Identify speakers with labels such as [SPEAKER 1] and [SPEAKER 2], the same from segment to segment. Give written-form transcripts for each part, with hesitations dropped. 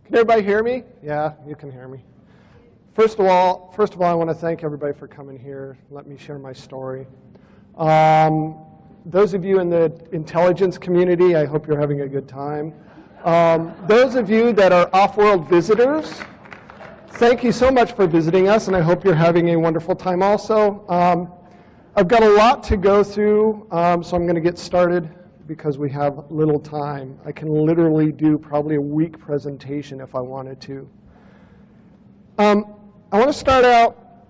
[SPEAKER 1] Can everybody hear me? Yeah, you can hear me. First of all, I want to thank everybody for coming here. Let me share my story. Those of you in the intelligence community, I hope you're having a good time. Those of you that are off-world visitors, thank you so much for visiting us, and I hope you're having a wonderful time also. I've got a lot to go through, so I'm going to get started because we have little time. I can literally do probably a week presentation if I wanted to. I want to start out,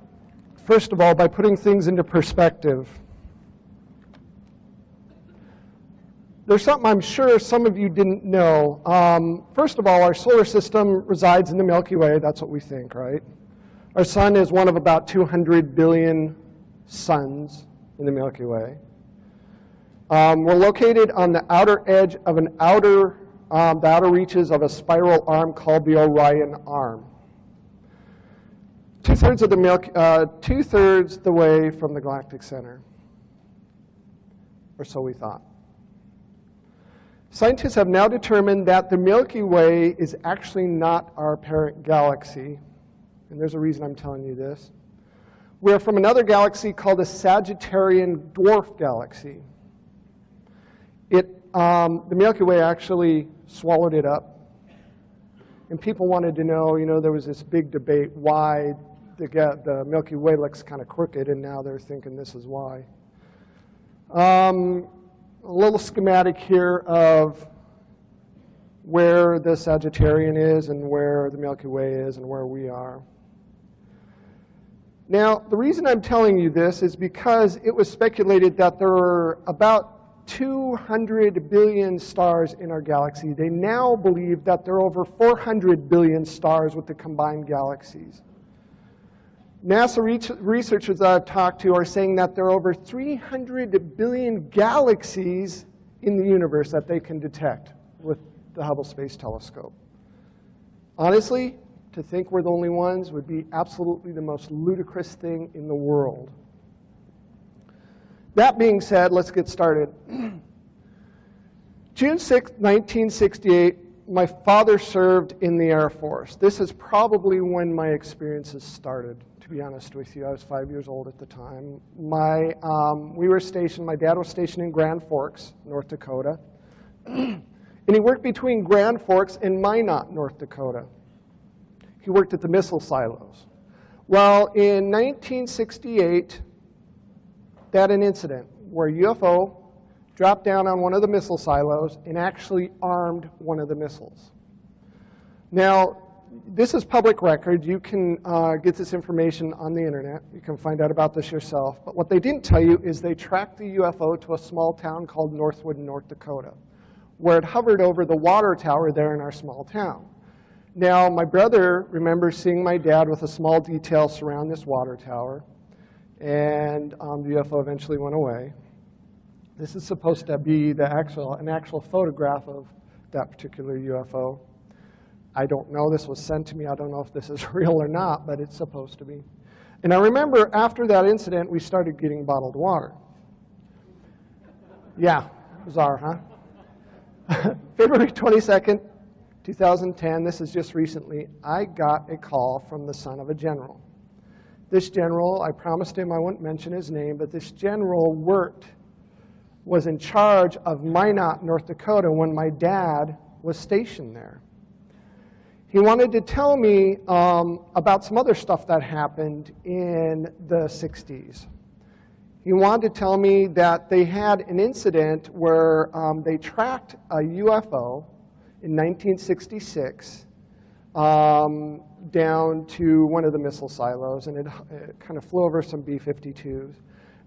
[SPEAKER 1] first of all, by putting things into perspective. There's something I'm sure some of you didn't know. First of all, our solar system resides in the Milky Way. That's what we think, right? Our sun is one of about 200 billion suns in the Milky Way. We're located on the outer edge of the outer reaches of a spiral arm called the Orion Arm. Two-thirds the way from the galactic center, or so we thought. Scientists have now determined that the Milky Way is actually not our parent galaxy, and there's a reason I'm telling you this. We're from another galaxy called the Sagittarian dwarf galaxy. The Milky Way actually swallowed it up, and people wanted to know, there was this big debate why the Milky Way looks kind of crooked, and now they're thinking this is why. A little schematic here of where the Sagittarian is and where the Milky Way is and where we are. Now, the reason I'm telling you this is because it was speculated that there are about 200 billion stars in our galaxy. They now believe that there are over 400 billion stars with the combined galaxies. NASA researchers that I've talked to are saying that there are over 300 billion galaxies in the universe that they can detect with the Hubble Space Telescope. Honestly, to think we're the only ones would be absolutely the most ludicrous thing in the world. That being said, let's get started. June 6, 1968, my father served in the Air Force. This is probably when my experiences started, to be honest with you. I was 5 years old at the time. My dad was stationed in Grand Forks, North Dakota. And he worked between Grand Forks and Minot, North Dakota. He worked at the missile silos. Well, in 1968, they had an incident where a UFO dropped down on one of the missile silos and actually armed one of the missiles. Now, this is public record. You can get this information on the internet. You can find out about this yourself. But what they didn't tell you is they tracked the UFO to a small town called Northwood, North Dakota, where it hovered over the water tower there in our small town. Now, my brother remembers seeing my dad with a small detail surround this water tower, and the UFO eventually went away. This is supposed to be an actual photograph of that particular UFO. I don't know. This was sent to me. I don't know if this is real or not, but it's supposed to be. And I remember after that incident, we started getting bottled water. Yeah, bizarre, huh? February 22nd, 2010, this is just recently, I got a call from the son of a general. This general, I promised him I wouldn't mention his name, but this general was in charge of Minot, North Dakota when my dad was stationed there. He wanted to tell me about some other stuff that happened in the 60s. He wanted to tell me that they had an incident where they tracked a UFO in 1966 down to one of the missile silos, and it kind of flew over some B-52s.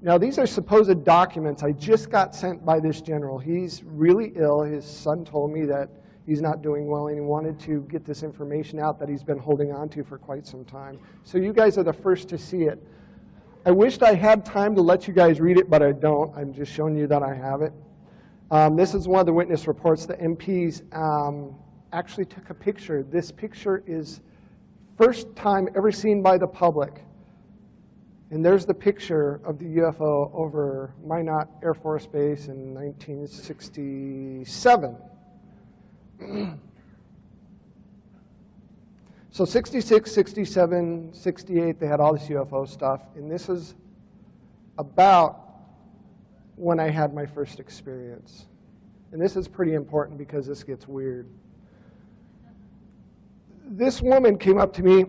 [SPEAKER 1] Now, these are supposed documents I just got sent by this general. He's really ill. His son told me that he's not doing well, and he wanted to get this information out that he's been holding on to for quite some time. So you guys are the first to see it. I wished I had time to let you guys read it, but I don't. I'm just showing you that I have it. This is one of the witness reports. The MPs actually took a picture. This picture is first time ever seen by the public. And there's the picture of the UFO over Minot Air Force Base in 1967. So 66, 67, 68, they had all this UFO stuff. And this is about when I had my first experience. And this is pretty important because this gets weird. This woman came up to me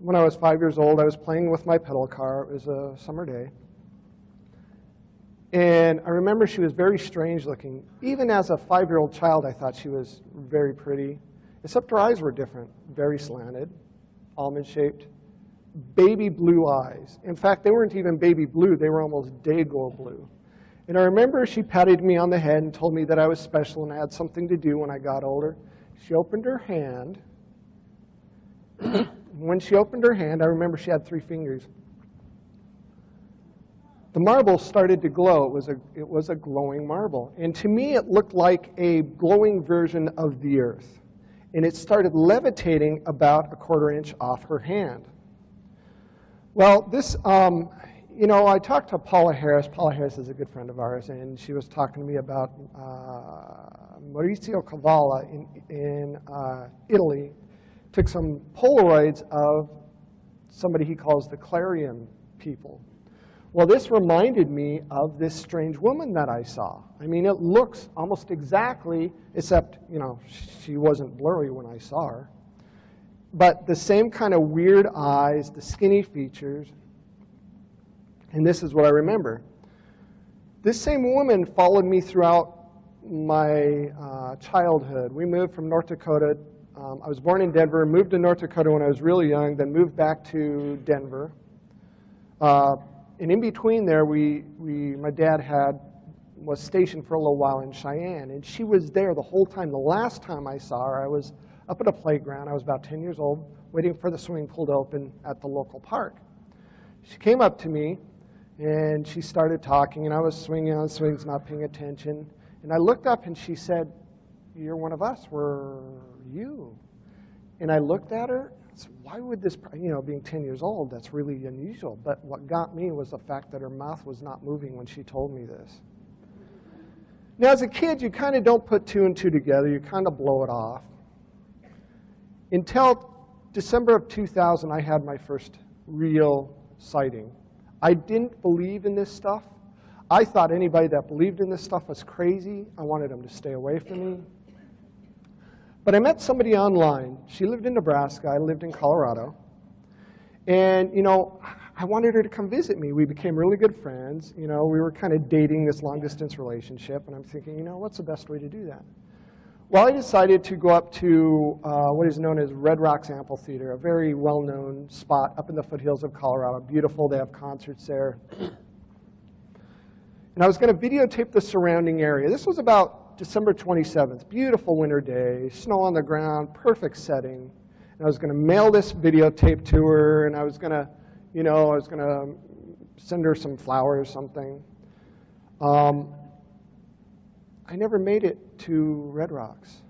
[SPEAKER 1] when I was 5 years old. I was playing with my pedal car. It was a summer day. And I remember she was very strange looking. Even as a 5-year-old child, I thought she was very pretty. Except her eyes were different, very slanted, almond-shaped, baby blue eyes. In fact, they weren't even baby blue. They were almost Dago blue. And I remember she patted me on the head and told me that I was special and I had something to do when I got older. She opened her hand. When she opened her hand, I remember she had 3 fingers. The marble started to glow. It was a glowing marble. And to me, it looked like a glowing version of the Earth. And it started levitating about a 1/4 inch off her hand. Well, this, I talked to Paula Harris. Paula Harris is a good friend of ours, and she was talking to me about Maurizio Cavallo in Italy. Took some Polaroids of somebody he calls the Clarion people. Well, this reminded me of this strange woman that I saw. I mean, it looks almost exactly, except, she wasn't blurry when I saw her. But the same kind of weird eyes, the skinny features. And this is what I remember. This same woman followed me throughout my childhood. We moved from North Dakota. I was born in Denver, moved to North Dakota when I was really young, then moved back to Denver. And in between there, my dad was stationed for a little while in Cheyenne, and she was there the whole time. The last time I saw her, I was up at a playground. I was about 10 years old, waiting for the swimming pool to open at the local park. She came up to me, and she started talking, and I was swinging on swings, not paying attention. And I looked up, and she said, "You're one of us. We're you." And I looked at her. So why would this, being 10 years old, that's really unusual. But what got me was the fact that her mouth was not moving when she told me this. Now, as a kid, you kind of don't put 2 and 2 together. You kind of blow it off. Until December of 2000, I had my first real sighting. I didn't believe in this stuff. I thought anybody that believed in this stuff was crazy. I wanted them to stay away from me. But I met somebody online. She lived in Nebraska. I lived in Colorado. And, I wanted her to come visit me. We became really good friends. We were kind of dating this long-distance relationship. And I'm thinking, what's the best way to do that? Well, I decided to go up to what is known as Red Rocks Amphitheater, a very well-known spot up in the foothills of Colorado. Beautiful. They have concerts there. And I was going to videotape the surrounding area. This was about December 27th, beautiful winter day, snow on the ground, perfect setting. And I was going to mail this videotape to her, and I was going to, send her some flowers, something. I never made it to Red Rocks.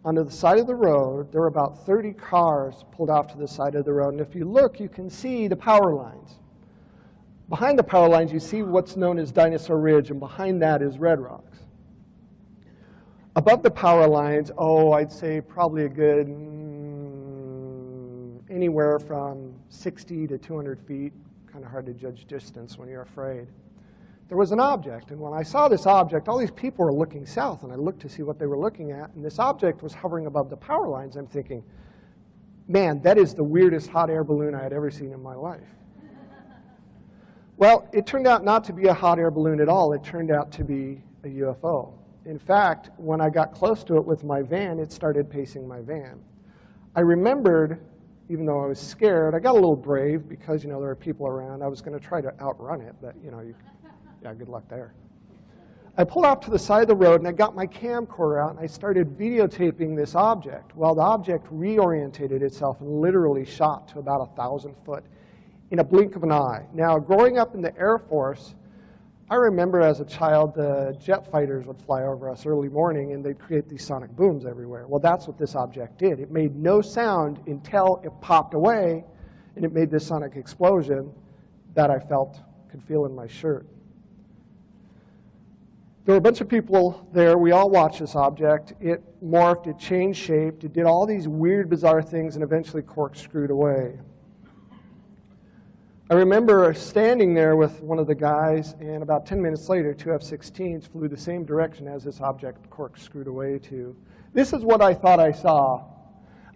[SPEAKER 1] Onto the side of the road, there were about 30 cars pulled off to the side of the road. And if you look, you can see the power lines. Behind the power lines, you see what's known as Dinosaur Ridge, and behind that is Red Rocks. Above the power lines, I'd say probably a good anywhere from 60 to 200 feet. Kind of hard to judge distance when you're afraid. There was an object, and when I saw this object, all these people were looking south, and I looked to see what they were looking at, and this object was hovering above the power lines. I'm thinking, man, that is the weirdest hot air balloon I had ever seen in my life. Well, it turned out not to be a hot air balloon at all. It turned out to be a UFO. In fact, when I got close to it with my van, it started pacing my van. I remembered, even though I was scared, I got a little brave because, there were people around. I was going to try to outrun it, but, good luck there. I pulled off to the side of the road, and I got my camcorder out, and I started videotaping this object. Well, the object reorientated itself and literally shot to about 1,000 foot in a blink of an eye. Now, growing up in the Air Force, I remember as a child, the jet fighters would fly over us early morning, and they'd create these sonic booms everywhere. Well, that's what this object did. It made no sound until it popped away, and it made this sonic explosion that I could feel in my shirt. There were a bunch of people there. We all watched this object. It morphed, it changed shape, it did all these weird, bizarre things, and eventually corkscrewed away. I remember standing there with one of the guys, and about 10 minutes later, two F-16s flew the same direction as this object corkscrewed away to. This is what I thought I saw.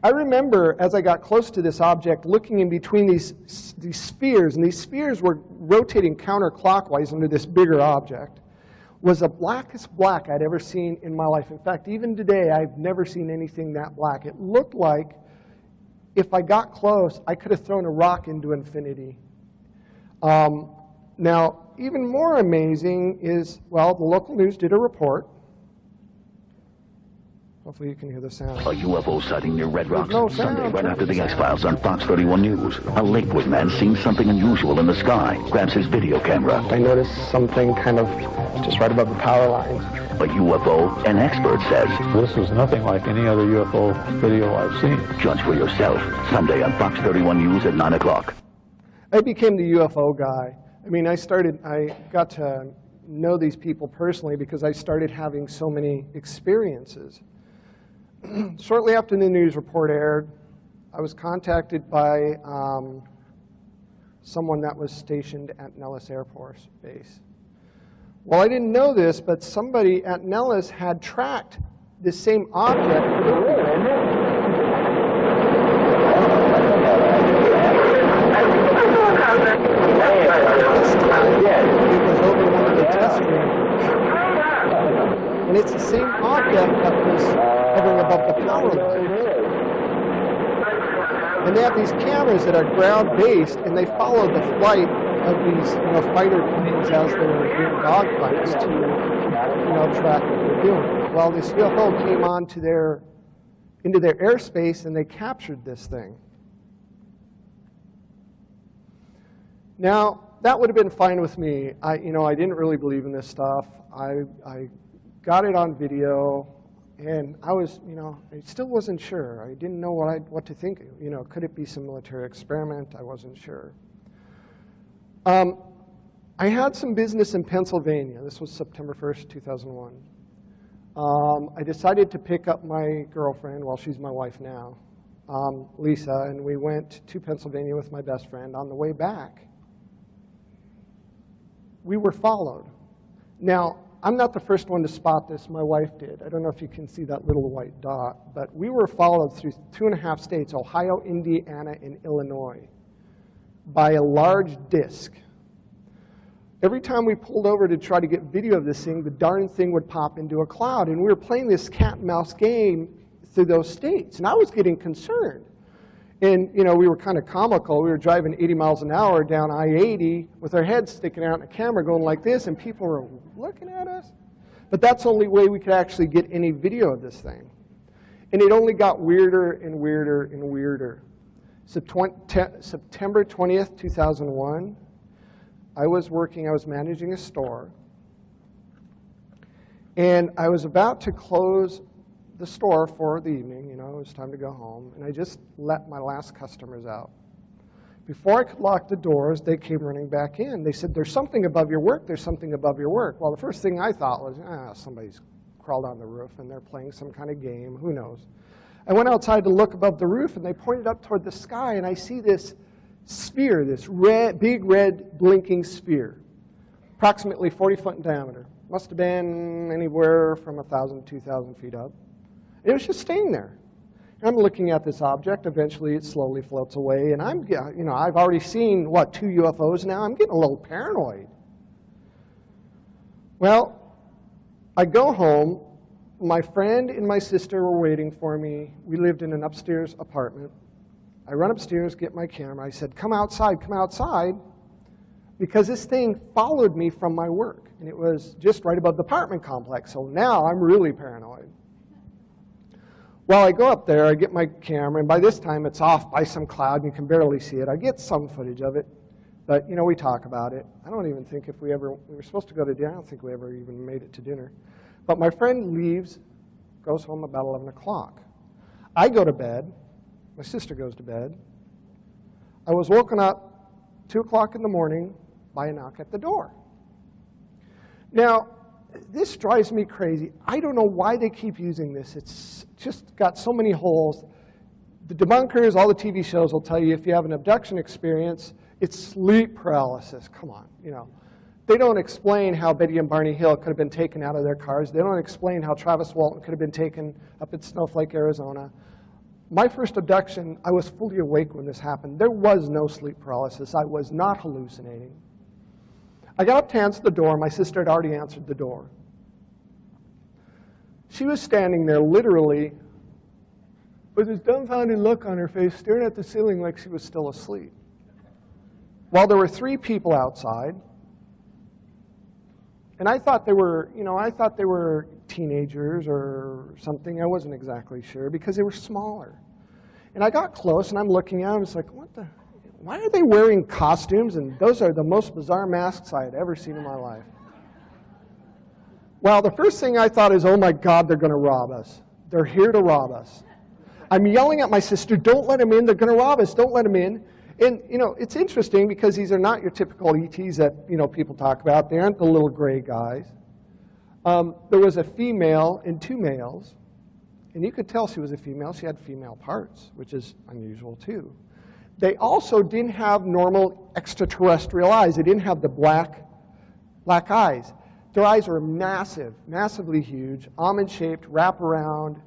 [SPEAKER 1] I remember, as I got close to this object, looking in between these spheres, and these spheres were rotating counterclockwise under this bigger object. Was the blackest black I'd ever seen in my life. In fact, even today, I've never seen anything that black. It looked like if I got close, I could have thrown a rock into infinity. Now, even more amazing is, well, the local news did a report. Hopefully you can hear the sound.
[SPEAKER 2] A UFO sighting near Red Rocks
[SPEAKER 1] no
[SPEAKER 2] Sunday
[SPEAKER 1] sound.
[SPEAKER 2] right after the X-Files on Fox 31 News. A Lakewood man seeing something unusual in the sky, grabs his video camera.
[SPEAKER 1] I noticed something kind of just right above the power lines.
[SPEAKER 2] A UFO, an expert says.
[SPEAKER 3] This is nothing like any other UFO video I've seen.
[SPEAKER 2] Judge for yourself. Sunday on Fox 31 News at 9 o'clock.
[SPEAKER 1] I became the UFO guy. I mean, I got to know these people personally because I started having so many experiences. Shortly after the news report aired, I was contacted by someone that was stationed at Nellis Air Force Base. Well, I didn't know this, but somebody at Nellis had tracked this same object. It was over one of the test ranges. And it's the same object that was hovering above the power lines. And they have these cameras that are ground-based, and they follow the flight of these fighter planes as they're doing dogfights to track what they're doing. Well, this UFO came into their airspace, and they captured this thing. Now, that would have been fine with me. I didn't really believe in this stuff. I got it on video, and I was, I still wasn't sure. I didn't know what to think. Could it be some military experiment? I wasn't sure. I had some business in Pennsylvania. This was September 1st, 2001. I decided to pick up my girlfriend, well, she's my wife now, Lisa, and we went to Pennsylvania with my best friend. On the way back, we were followed. Now, I'm not the first one to spot this. My wife did. I don't know if you can see that little white dot, but we were followed through 2.5 states, Ohio, Indiana, and Illinois, by a large disc. Every time we pulled over to try to get video of this thing, the darn thing would pop into a cloud, and we were playing this cat and mouse game through those states, and I was getting concerned. And we were kind of comical. We were driving 80 miles an hour down I-80 with our heads sticking out in a camera going like this, and people were looking at us. But that's the only way we could actually get any video of this thing. And it only got weirder and weirder and weirder. September 20th, 2001, I was managing a store, and I was about to close the store for the evening. It was time to go home, and I just let my last customers out. Before I could lock the doors, they came running back in. They said, "There's something above your work, there's something above your work." Well, the first thing I thought was, somebody's crawled on the roof and they're playing some kind of game, who knows. I went outside to look above the roof, and they pointed up toward the sky, and I see this sphere, this big red blinking sphere, approximately 40 foot in diameter. Must have been anywhere from 1,000 to 2,000 feet up. It was just staying there. I'm looking at this object. Eventually, it slowly floats away, and I've already seen, 2 UFOs now? I'm getting a little paranoid. Well, I go home. My friend and my sister were waiting for me. We lived in an upstairs apartment. I run upstairs, get my camera. I said, come outside, because this thing followed me from my work, and it was just right above the apartment complex, so now I'm really paranoid. Well, I go up there, I get my camera, and by this time it's off by some cloud, and you can barely see it. I get some footage of it, but we talk about it. I don't even think we were supposed to go to dinner. I don't think we ever even made it to dinner. But my friend leaves, goes home about 11 o'clock. I go to bed. My sister goes to bed. I was woken up 2 o'clock in the morning by a knock at the door. Now, this drives me crazy. I don't know why they keep using this. It's just got so many holes. The debunkers, all the TV shows will tell you if you have an abduction experience, it's sleep paralysis. Come on, you know. They don't explain how Betty and Barney Hill could have been taken out of their cars. They don't explain how Travis Walton could have been taken up at Snowflake, Arizona. My first abduction, I was fully awake when this happened. There was no sleep paralysis. I was not hallucinating. I got up to answer the door. My sister had already answered the door. She was standing there literally with this dumbfounded look on her face, staring at the ceiling like she was still asleep. While there were 3 people outside, and I thought they were, teenagers or something. I wasn't exactly sure because they were smaller. And I got close and I'm looking at them. It's like, why are they wearing costumes? And those are the most bizarre masks I had ever seen in my life. Well, the first thing I thought is, oh my God, they're going to rob us. They're here to rob us. I'm yelling at my sister, don't let them in. They're going to rob us. Don't let them in. And, it's interesting because these are not your typical ETs that, people talk about. They aren't the little gray guys. There was a female and 2 males. And you could tell she was a female. She had female parts, which is unusual, too. They also didn't have normal extraterrestrial eyes. They didn't have the black eyes. Their eyes were massive, massively huge, almond-shaped, wraparound,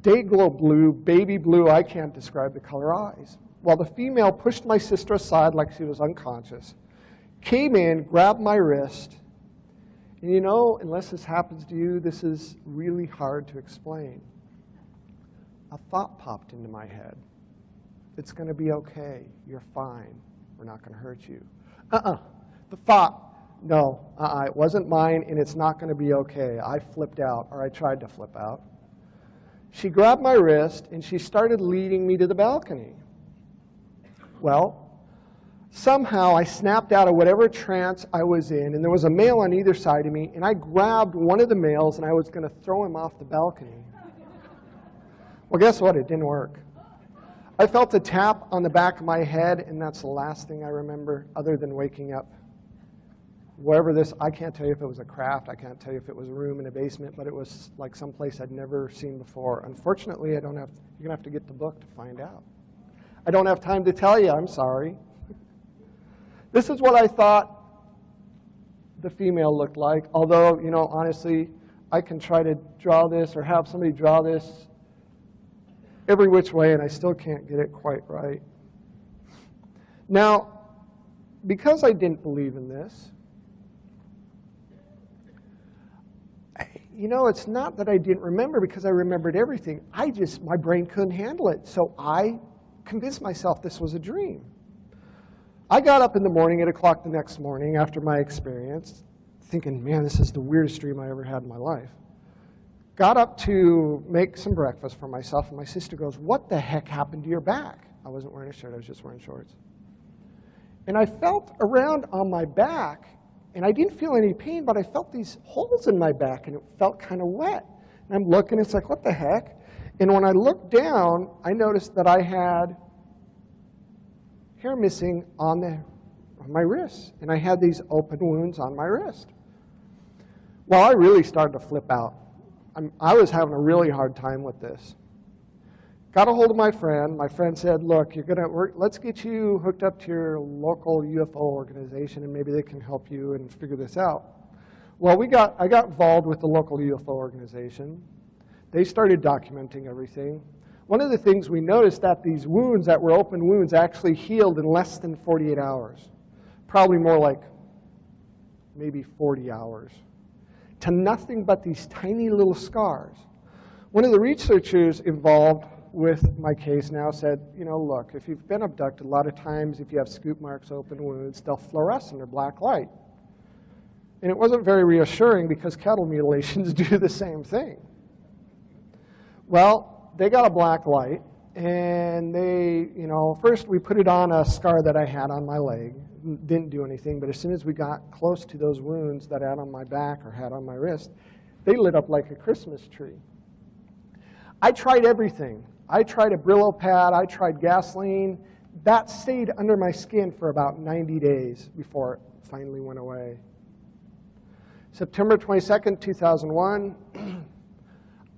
[SPEAKER 1] day-glow blue, baby blue. I can't describe the color eyes. While the female pushed my sister aside like she was unconscious, came in, grabbed my wrist, and unless this happens to you, this is really hard to explain. A thought popped into my head. It's going to be okay. You're fine. We're not going to hurt you. The thought, no, it wasn't mine, and it's not going to be okay. I flipped out, or I tried to flip out. She grabbed my wrist, and she started leading me to the balcony. Well, somehow I snapped out of whatever trance I was in, and there was a male on either side of me, and I grabbed one of the males, and I was going to throw him off the balcony. Well, guess what? It didn't work. I felt a tap on the back of my head, and that's the last thing I remember other than waking up. I can't tell you if it was a craft, I can't tell you if it was a room in a basement, but it was like someplace I'd never seen before. Unfortunately, you're going to have to get the book to find out. I don't have time to tell you, I'm sorry. This is what I thought the female looked like, although, honestly, I can try to draw this or have somebody draw this every which way, and I still can't get it quite right. Now, because I didn't believe in this, it's not that I didn't remember because I remembered everything. My brain couldn't handle it, so I convinced myself this was a dream. I got up in the morning, 8 o'clock the next morning after my experience, thinking, man, this is the weirdest dream I ever had in my life. Got up to make some breakfast for myself, and my sister goes, what the heck happened to your back? I wasn't wearing a shirt, I was just wearing shorts. And I felt around on my back, and I didn't feel any pain, but I felt these holes in my back, and it felt kind of wet. And I'm looking, it's like, what the heck? And when I looked down, I noticed that I had hair missing on my wrist, and I had these open wounds on my wrist. Well, I really started to flip out. I was having a really hard time with this. Got a hold of my friend. My friend said, look, let's get you hooked up to your local UFO organization, and maybe they can help you and figure this out. Well, I got involved with the local UFO organization. They started documenting everything. One of the things we noticed that these wounds that were open wounds actually healed in less than 48 hours. Probably more like maybe 40 hours. To nothing but these tiny little scars. One of the researchers involved with my case now said, look, if you've been abducted, a lot of times if you have scoop marks, open wounds, they'll fluoresce in their black light. And it wasn't very reassuring because cattle mutilations do the same thing. Well, they got a black light, and they, first we put it on a scar that I had on my leg. Didn't do anything, but as soon as we got close to those wounds that I had on my back or had on my wrist, they lit up like a Christmas tree. I tried everything. I tried a Brillo pad, I tried gasoline. That stayed under my skin for about 90 days before it finally went away. September 22nd, 2001,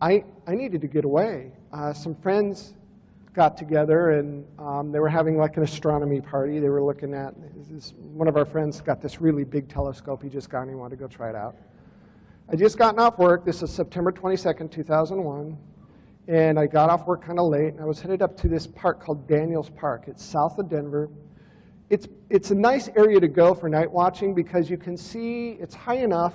[SPEAKER 1] I needed to get away. Some friends got together, and they were having like an astronomy party. They were looking at, one of our friends got this really big telescope he just got, and he wanted to go try it out. I just gotten off work. This is September 22nd, 2001. And I got off work kind of late, and I was headed up to this park called Daniels Park. It's south of Denver. It's a nice area to go for night watching because you can see, it's high enough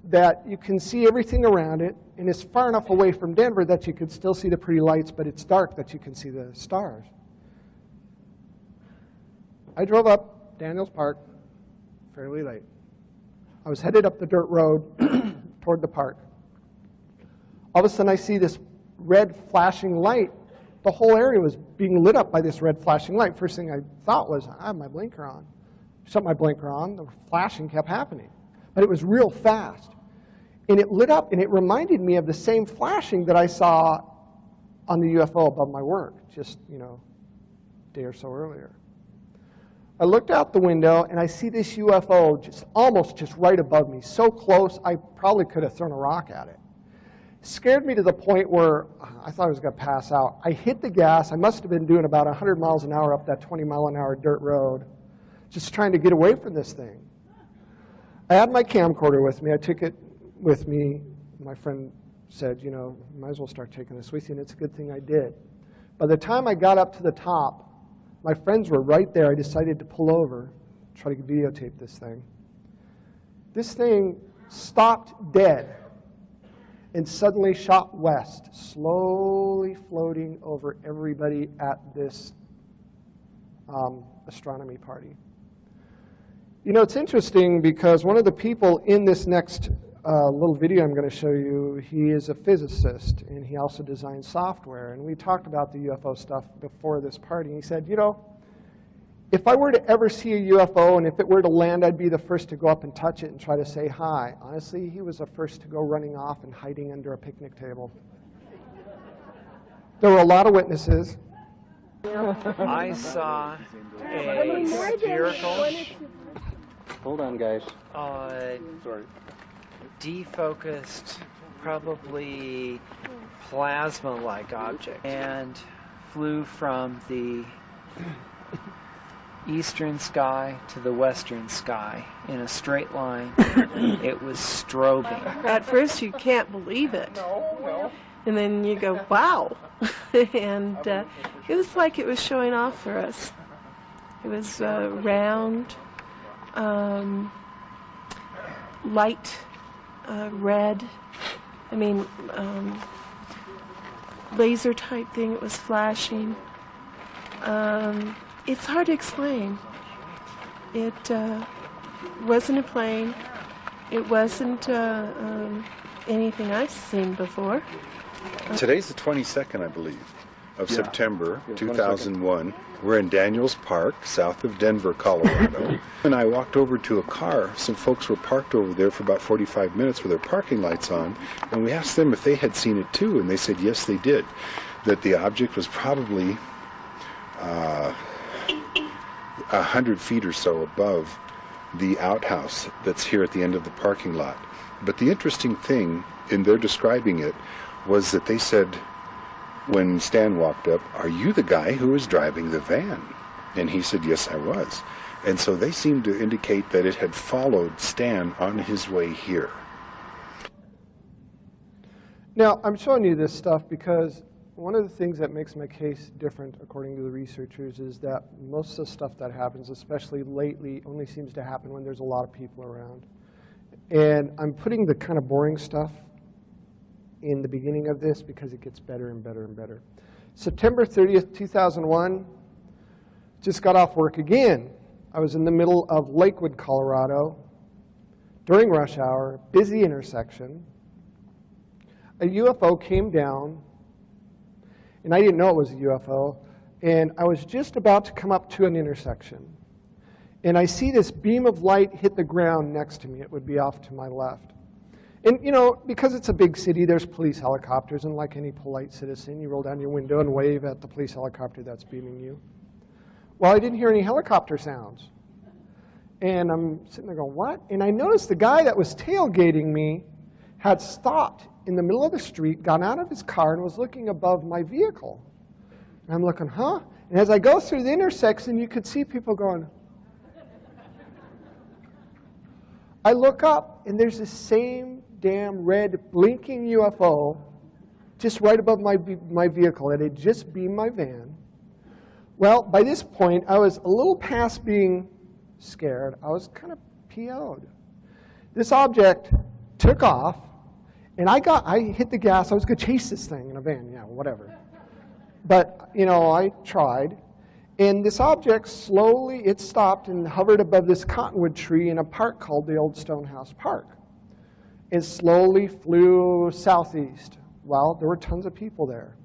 [SPEAKER 1] that you can see everything around it, and it's far enough away from Denver that you can still see the pretty lights, but it's dark that you can see the stars. I drove up Daniels Park fairly late. I was headed up the dirt road toward the park. All of a sudden I see this red flashing light. The whole area was being lit up by this red flashing light. First thing I thought was, I have my blinker on. Shut my blinker on, the flashing kept happening. But it was real fast. And it lit up, and it reminded me of the same flashing that I saw on the UFO above my work, just, a day or so earlier. I looked out the window, and I see this UFO almost just right above me, so close I probably could have thrown a rock at it. Scared me to the point where I thought I was going to pass out. I hit the gas. I must have been doing about 100 miles an hour up that 20-mile-an-hour dirt road, just trying to get away from this thing. I had my camcorder with me. I took it with me. My friend said, you might as well start taking this with you, and it's a good thing I did. By the time I got up to the top, my friends were right there. I decided to pull over, try to videotape this thing. This thing stopped dead and suddenly shot west, slowly floating over everybody at this astronomy party. It's interesting because one of the people in this next little video I'm going to show you, he is a physicist, and he also designs software. And we talked about the UFO stuff before this party. And he said, if I were to ever see a UFO, and if it were to land, I'd be the first to go up and touch it and try to say hi. Honestly, he was the first to go running off and hiding under a picnic table. There were a lot of witnesses.
[SPEAKER 4] I saw a spherical,
[SPEAKER 3] Hold on, guys.
[SPEAKER 4] Sorry. Defocused, probably plasma-like object, and flew from the eastern sky to the western sky in a straight line. It was strobing.
[SPEAKER 5] At first you can't believe it. No. And then you go, wow. And it was like it was showing off for us. It was round, light red. Laser type thing. It was flashing. It's hard to explain. It wasn't a plane. It wasn't anything I've seen before.
[SPEAKER 6] Today's the 22nd, I believe, of September
[SPEAKER 3] 22nd.
[SPEAKER 6] 2001. We're in Daniels Park, south of Denver, Colorado. And I walked over to a car. Some folks were parked over there for about 45 minutes with their parking lights on. And we asked them if they had seen it too, and they said yes, they did. That the object was probably 100 feet or so above the outhouse that's here at the end of the parking lot. But the interesting thing in their describing it was that they said, when Stan walked up, "Are you the guy who was driving the van?" And he said, "Yes, I was." And so they seemed to indicate that it had followed Stan on his way here.
[SPEAKER 1] Now, I'm showing you this stuff because one of the things that makes my case different, according to the researchers, is that most of the stuff that happens, especially lately, only seems to happen when there's a lot of people around. And I'm putting the kind of boring stuff in the beginning of this because it gets better and better and better. September 30th, 2001, just got off work again. I was in the middle of Lakewood, Colorado, during rush hour, busy intersection. A UFO came down, and I didn't know it was a UFO, and I was just about to come up to an intersection. And I see this beam of light hit the ground next to me. It would be off to my left. And, because it's a big city, there's police helicopters, and like any polite citizen, you roll down your window and wave at the police helicopter that's beaming you. Well, I didn't hear any helicopter sounds. And I'm sitting there going, what? And I noticed the guy that was tailgating me had stopped in the middle of the street, got out of his car, and was looking above my vehicle. And I'm looking, huh? And as I go through the intersection, you could see people going. I look up, and there's the same damn red blinking UFO just right above my vehicle. It had just beamed my van. Well, by this point, I was a little past being scared. I was kind of PO'd. This object took off, and I hit the gas. I was going to chase this thing in a van, yeah, whatever. But, you know, I tried. And this object slowly, it stopped and hovered above this cottonwood tree in a park called the Old Stonehouse Park. It slowly flew southeast. Well, there were tons of people there.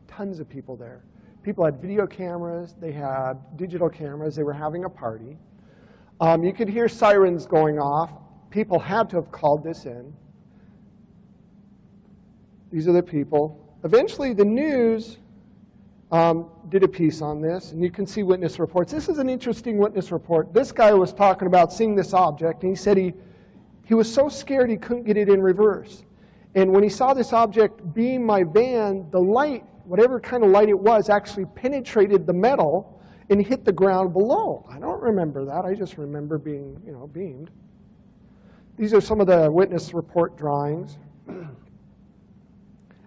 [SPEAKER 1] Tons of people there. People had video cameras. They had digital cameras. They were having a party. You could hear sirens going off. People had to have called this in. These are the people. Eventually, the news did a piece on this, and you can see witness reports. This is an interesting witness report. This guy was talking about seeing this object, and he said he was so scared he couldn't get it in reverse. And when he saw this object beam my van, the light, whatever kind of light it was, actually penetrated the metal and hit the ground below. I don't remember that. I just remember being, you know, beamed. These are some of the witness report drawings.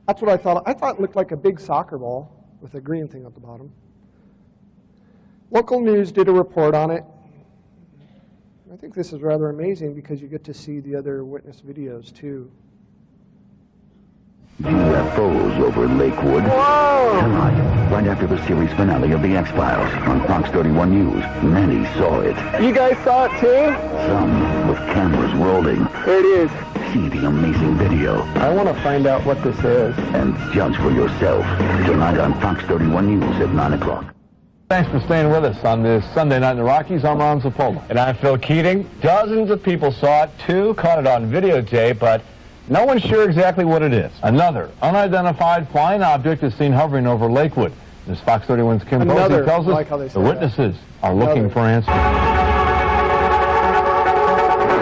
[SPEAKER 1] That's what I thought. I thought it looked like a big soccer ball with a green thing at the bottom. Local news did a report on it. I think this is rather amazing because you get to see the other witness videos too.
[SPEAKER 2] UFOs over Lakewood.
[SPEAKER 1] Whoa!
[SPEAKER 2] Tonight, right after the series finale of The X-Files on Fox 31 News, many saw it.
[SPEAKER 1] You guys saw it too?
[SPEAKER 2] Some with cameras rolling.
[SPEAKER 1] There it is.
[SPEAKER 2] See the amazing video
[SPEAKER 1] I want to find out what this is.
[SPEAKER 2] and judge for yourself. Tonight on Fox 31 News at 9 o'clock.
[SPEAKER 3] Thanks for staying with us on this Sunday night in the Rockies. I'm Ron Zapola.
[SPEAKER 7] And I'm Phil Keating. Dozens of people saw it, too, caught it on videotape, but no one's sure exactly what it is.
[SPEAKER 3] Another unidentified flying object is seen hovering over Lakewood. As Fox 31's Kim
[SPEAKER 1] Another,
[SPEAKER 3] Posey tells
[SPEAKER 1] I like how
[SPEAKER 3] us,
[SPEAKER 1] they
[SPEAKER 3] the
[SPEAKER 1] say that.
[SPEAKER 3] witnesses are looking
[SPEAKER 1] Another.
[SPEAKER 3] for answers.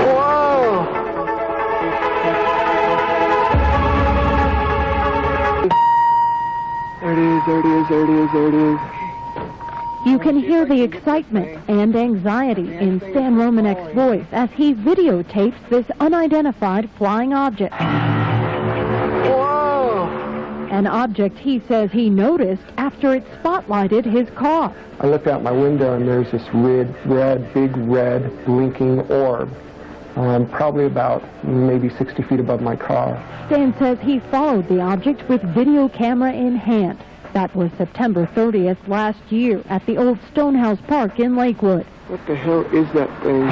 [SPEAKER 1] Whoa! There it is, there it is, there it is, there it is.
[SPEAKER 8] You can hear the excitement and anxiety in Stan Romanek's voice as he videotapes this unidentified flying object.
[SPEAKER 1] Whoa!
[SPEAKER 8] An object he says he noticed after it spotlighted his car.
[SPEAKER 9] I looked out my window and there's this big red blinking orb, probably about maybe 60 feet above my car.
[SPEAKER 8] Stan says he followed the object with video camera in hand. That was September 30th last year at the Old Stonehouse Park in Lakewood.
[SPEAKER 9] What the hell is that thing?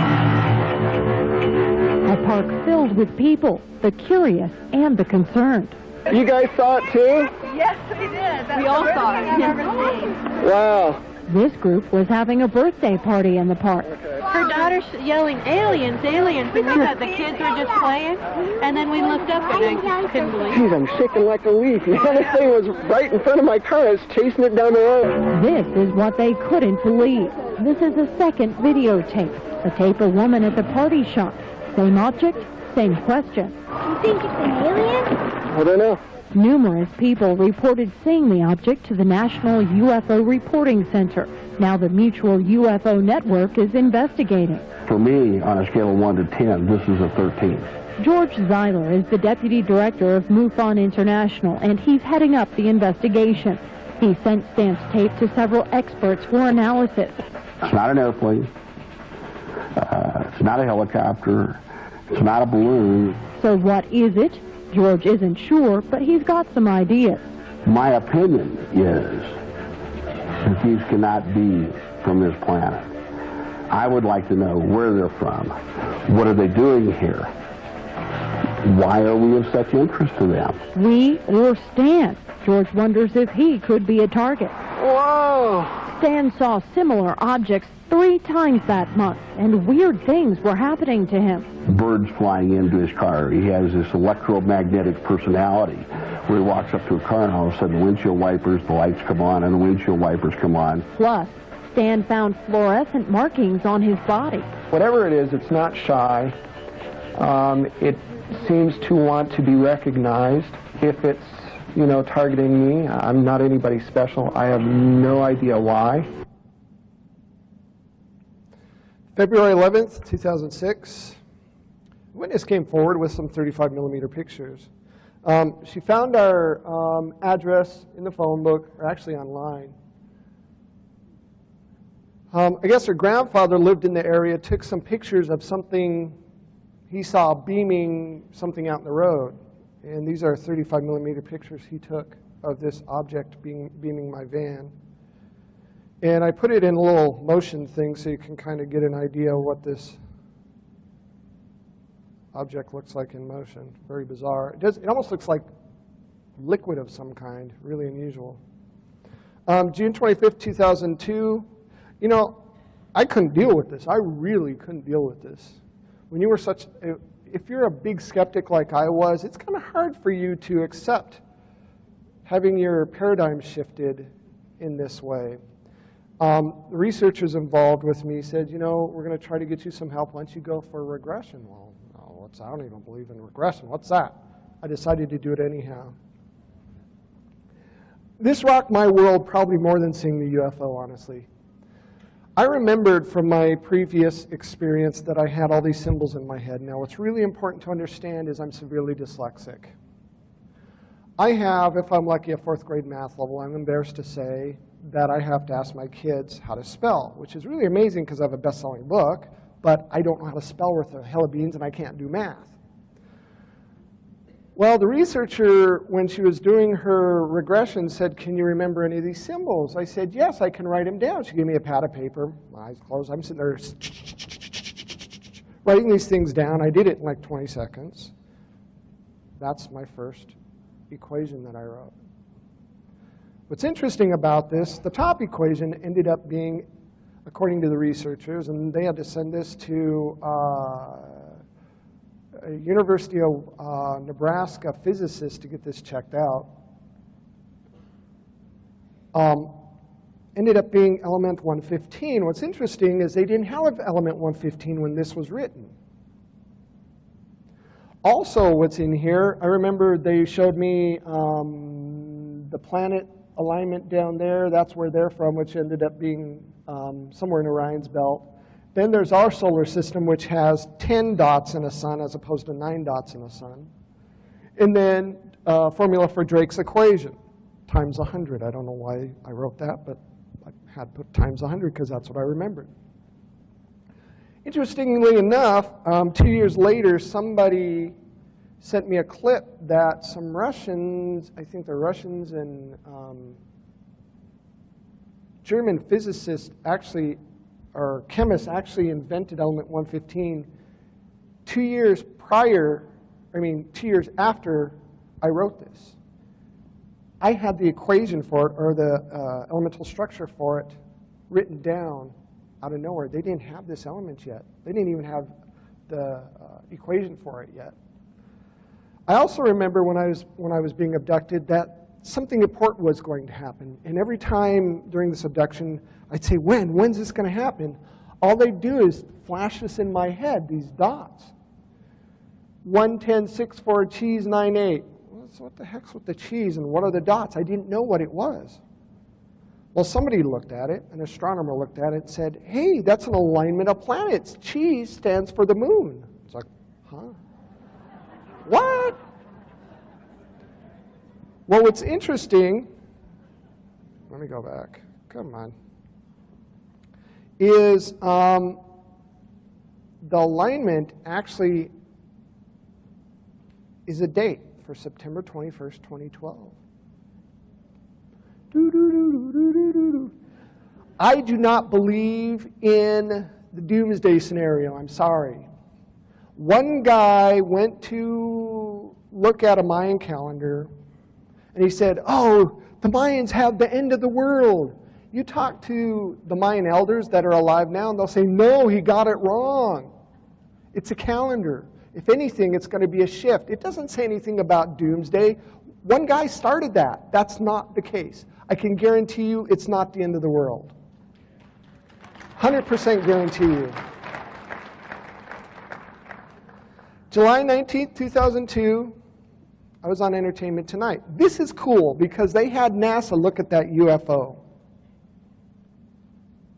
[SPEAKER 8] A park filled with people, the curious and the concerned.
[SPEAKER 9] You guys saw it too?
[SPEAKER 10] Yes, we did. We all saw it.
[SPEAKER 9] Wow.
[SPEAKER 8] This group was having a birthday party in the park.
[SPEAKER 10] Her daughter's yelling, aliens, aliens, and we thought the kids were just playing, and then we looked up and I couldn't believe it.
[SPEAKER 9] Geez, I'm shaking like a leaf. Man, this thing was right in front of my car. I was chasing it down the road.
[SPEAKER 8] This is what they couldn't believe. This is a second videotape. The tape a woman at the party shop. Same object, same question.
[SPEAKER 10] You think it's an alien?
[SPEAKER 9] I don't know.
[SPEAKER 8] Numerous people reported seeing the object to the National UFO Reporting Center. Now the Mutual UFO Network is investigating.
[SPEAKER 11] For me, on a scale of 1 to 10, this is a 13.
[SPEAKER 8] George Zeiler is the deputy director of MUFON International, and he's heading up the investigation. He sent Stan's tape to several experts for analysis.
[SPEAKER 11] It's not an airplane. It's not a helicopter. It's not a balloon.
[SPEAKER 8] So what is it? George isn't sure, but he's got some ideas.
[SPEAKER 11] My opinion is that these cannot be from this planet. I would like to know where they're from. What are they doing here? Why are we of such interest to them?
[SPEAKER 8] We or Stan? George wonders if he could be a target.
[SPEAKER 1] Whoa!
[SPEAKER 8] Stan saw similar objects 3 times that month, and weird things were happening to him.
[SPEAKER 11] Birds flying into his car. He has this electromagnetic personality where he walks up to a car and all of a sudden the windshield wipers, the lights come on, and the windshield wipers come on.
[SPEAKER 8] Plus, Stan found fluorescent markings on his body.
[SPEAKER 9] Whatever it is, it's not shy. It seems to want to be recognized. If it's, you know, targeting me, I'm not anybody special. I have no idea why.
[SPEAKER 1] February 11th, 2006, a witness came forward with some 35 millimeter pictures. She found our address in the phone book, or actually online. I guess her grandfather lived in the area, took some pictures of something he saw beaming something out in the road. And these are 35 millimeter pictures he took of this object beaming my van. And I put it in a little motion thing so you can kind of get an idea of what this object looks like in motion. Very bizarre. It almost looks like liquid of some kind, really unusual. June 25th, 2002, you know, I couldn't deal with this. I really couldn't deal with this. When you were if you're a big skeptic like I was, it's kind of hard for you to accept having your paradigm shifted in this way. The researchers involved with me said, you know, we're going to try to get you some help. Why don't you go for regression? Well, no, I don't even believe in regression. What's that? I decided to do it anyhow. This rocked my world probably more than seeing the UFO, honestly. I remembered from my previous experience that I had all these symbols in my head. Now, what's really important to understand is I'm severely dyslexic. I have, if I'm lucky, a 4th grade math level. I'm embarrassed to say that I have to ask my kids how to spell, which is really amazing because I have a best-selling book, but I don't know how to spell worth a hell of beans, and I can't do math. Well, the researcher, when she was doing her regression, said, can you remember any of these symbols? I said, yes, I can write them down. She gave me a pad of paper, my eyes closed. I'm sitting there writing these things down. I did it in like 20 seconds. That's my first equation that I wrote. What's interesting about this, the top equation ended up being, according to the researchers, and they had to send this to a University of Nebraska physicist to get this checked out, ended up being element 115. What's interesting is they didn't have element 115 when this was written. Also, what's in here, I remember they showed me the planet alignment down there. That's where they're from, which ended up being somewhere in Orion's belt. Then there's our solar system, which has 10 dots in a sun as opposed to 9 dots in a sun. And then formula for Drake's equation, times 100. I don't know why I wrote that, but I had put times 100 because that's what I remembered. Interestingly enough, 2 years later, somebody sent me a clip that some Russians, I think they're Russians and German physicists actually, or chemists actually invented element 115 2 years prior, 2 years after I wrote this. I had the equation for it, or the elemental structure for it, written down out of nowhere. They didn't have this element yet. They didn't even have the equation for it yet. I also remember when I was being abducted that something important was going to happen. And every time during this abduction, I'd say, when's this going to happen? All they'd do is flash this in my head, these dots. 1, 10, 6, 4, cheese, 9, 8. So what the heck's with the cheese and what are the dots? I didn't know what it was. Well, somebody looked at it, an astronomer looked at it and said, hey, that's an alignment of planets. Cheese stands for the moon. It's like, huh? What? Well, what's interesting, let me go back, come on, is the alignment actually is a date for September 21st, 2012. I do not believe in the doomsday scenario, I'm sorry. One guy went to look at a Mayan calendar and he said, oh, the Mayans have the end of the world. You talk to the Mayan elders that are alive now and they'll say, no, he got it wrong. It's a calendar. If anything, it's going to be a shift. It doesn't say anything about doomsday. One guy started that. That's not the case. I can guarantee you it's not the end of the world. 100% guarantee you. July 19th, 2002, I was on Entertainment Tonight. This is cool because they had NASA look at that UFO.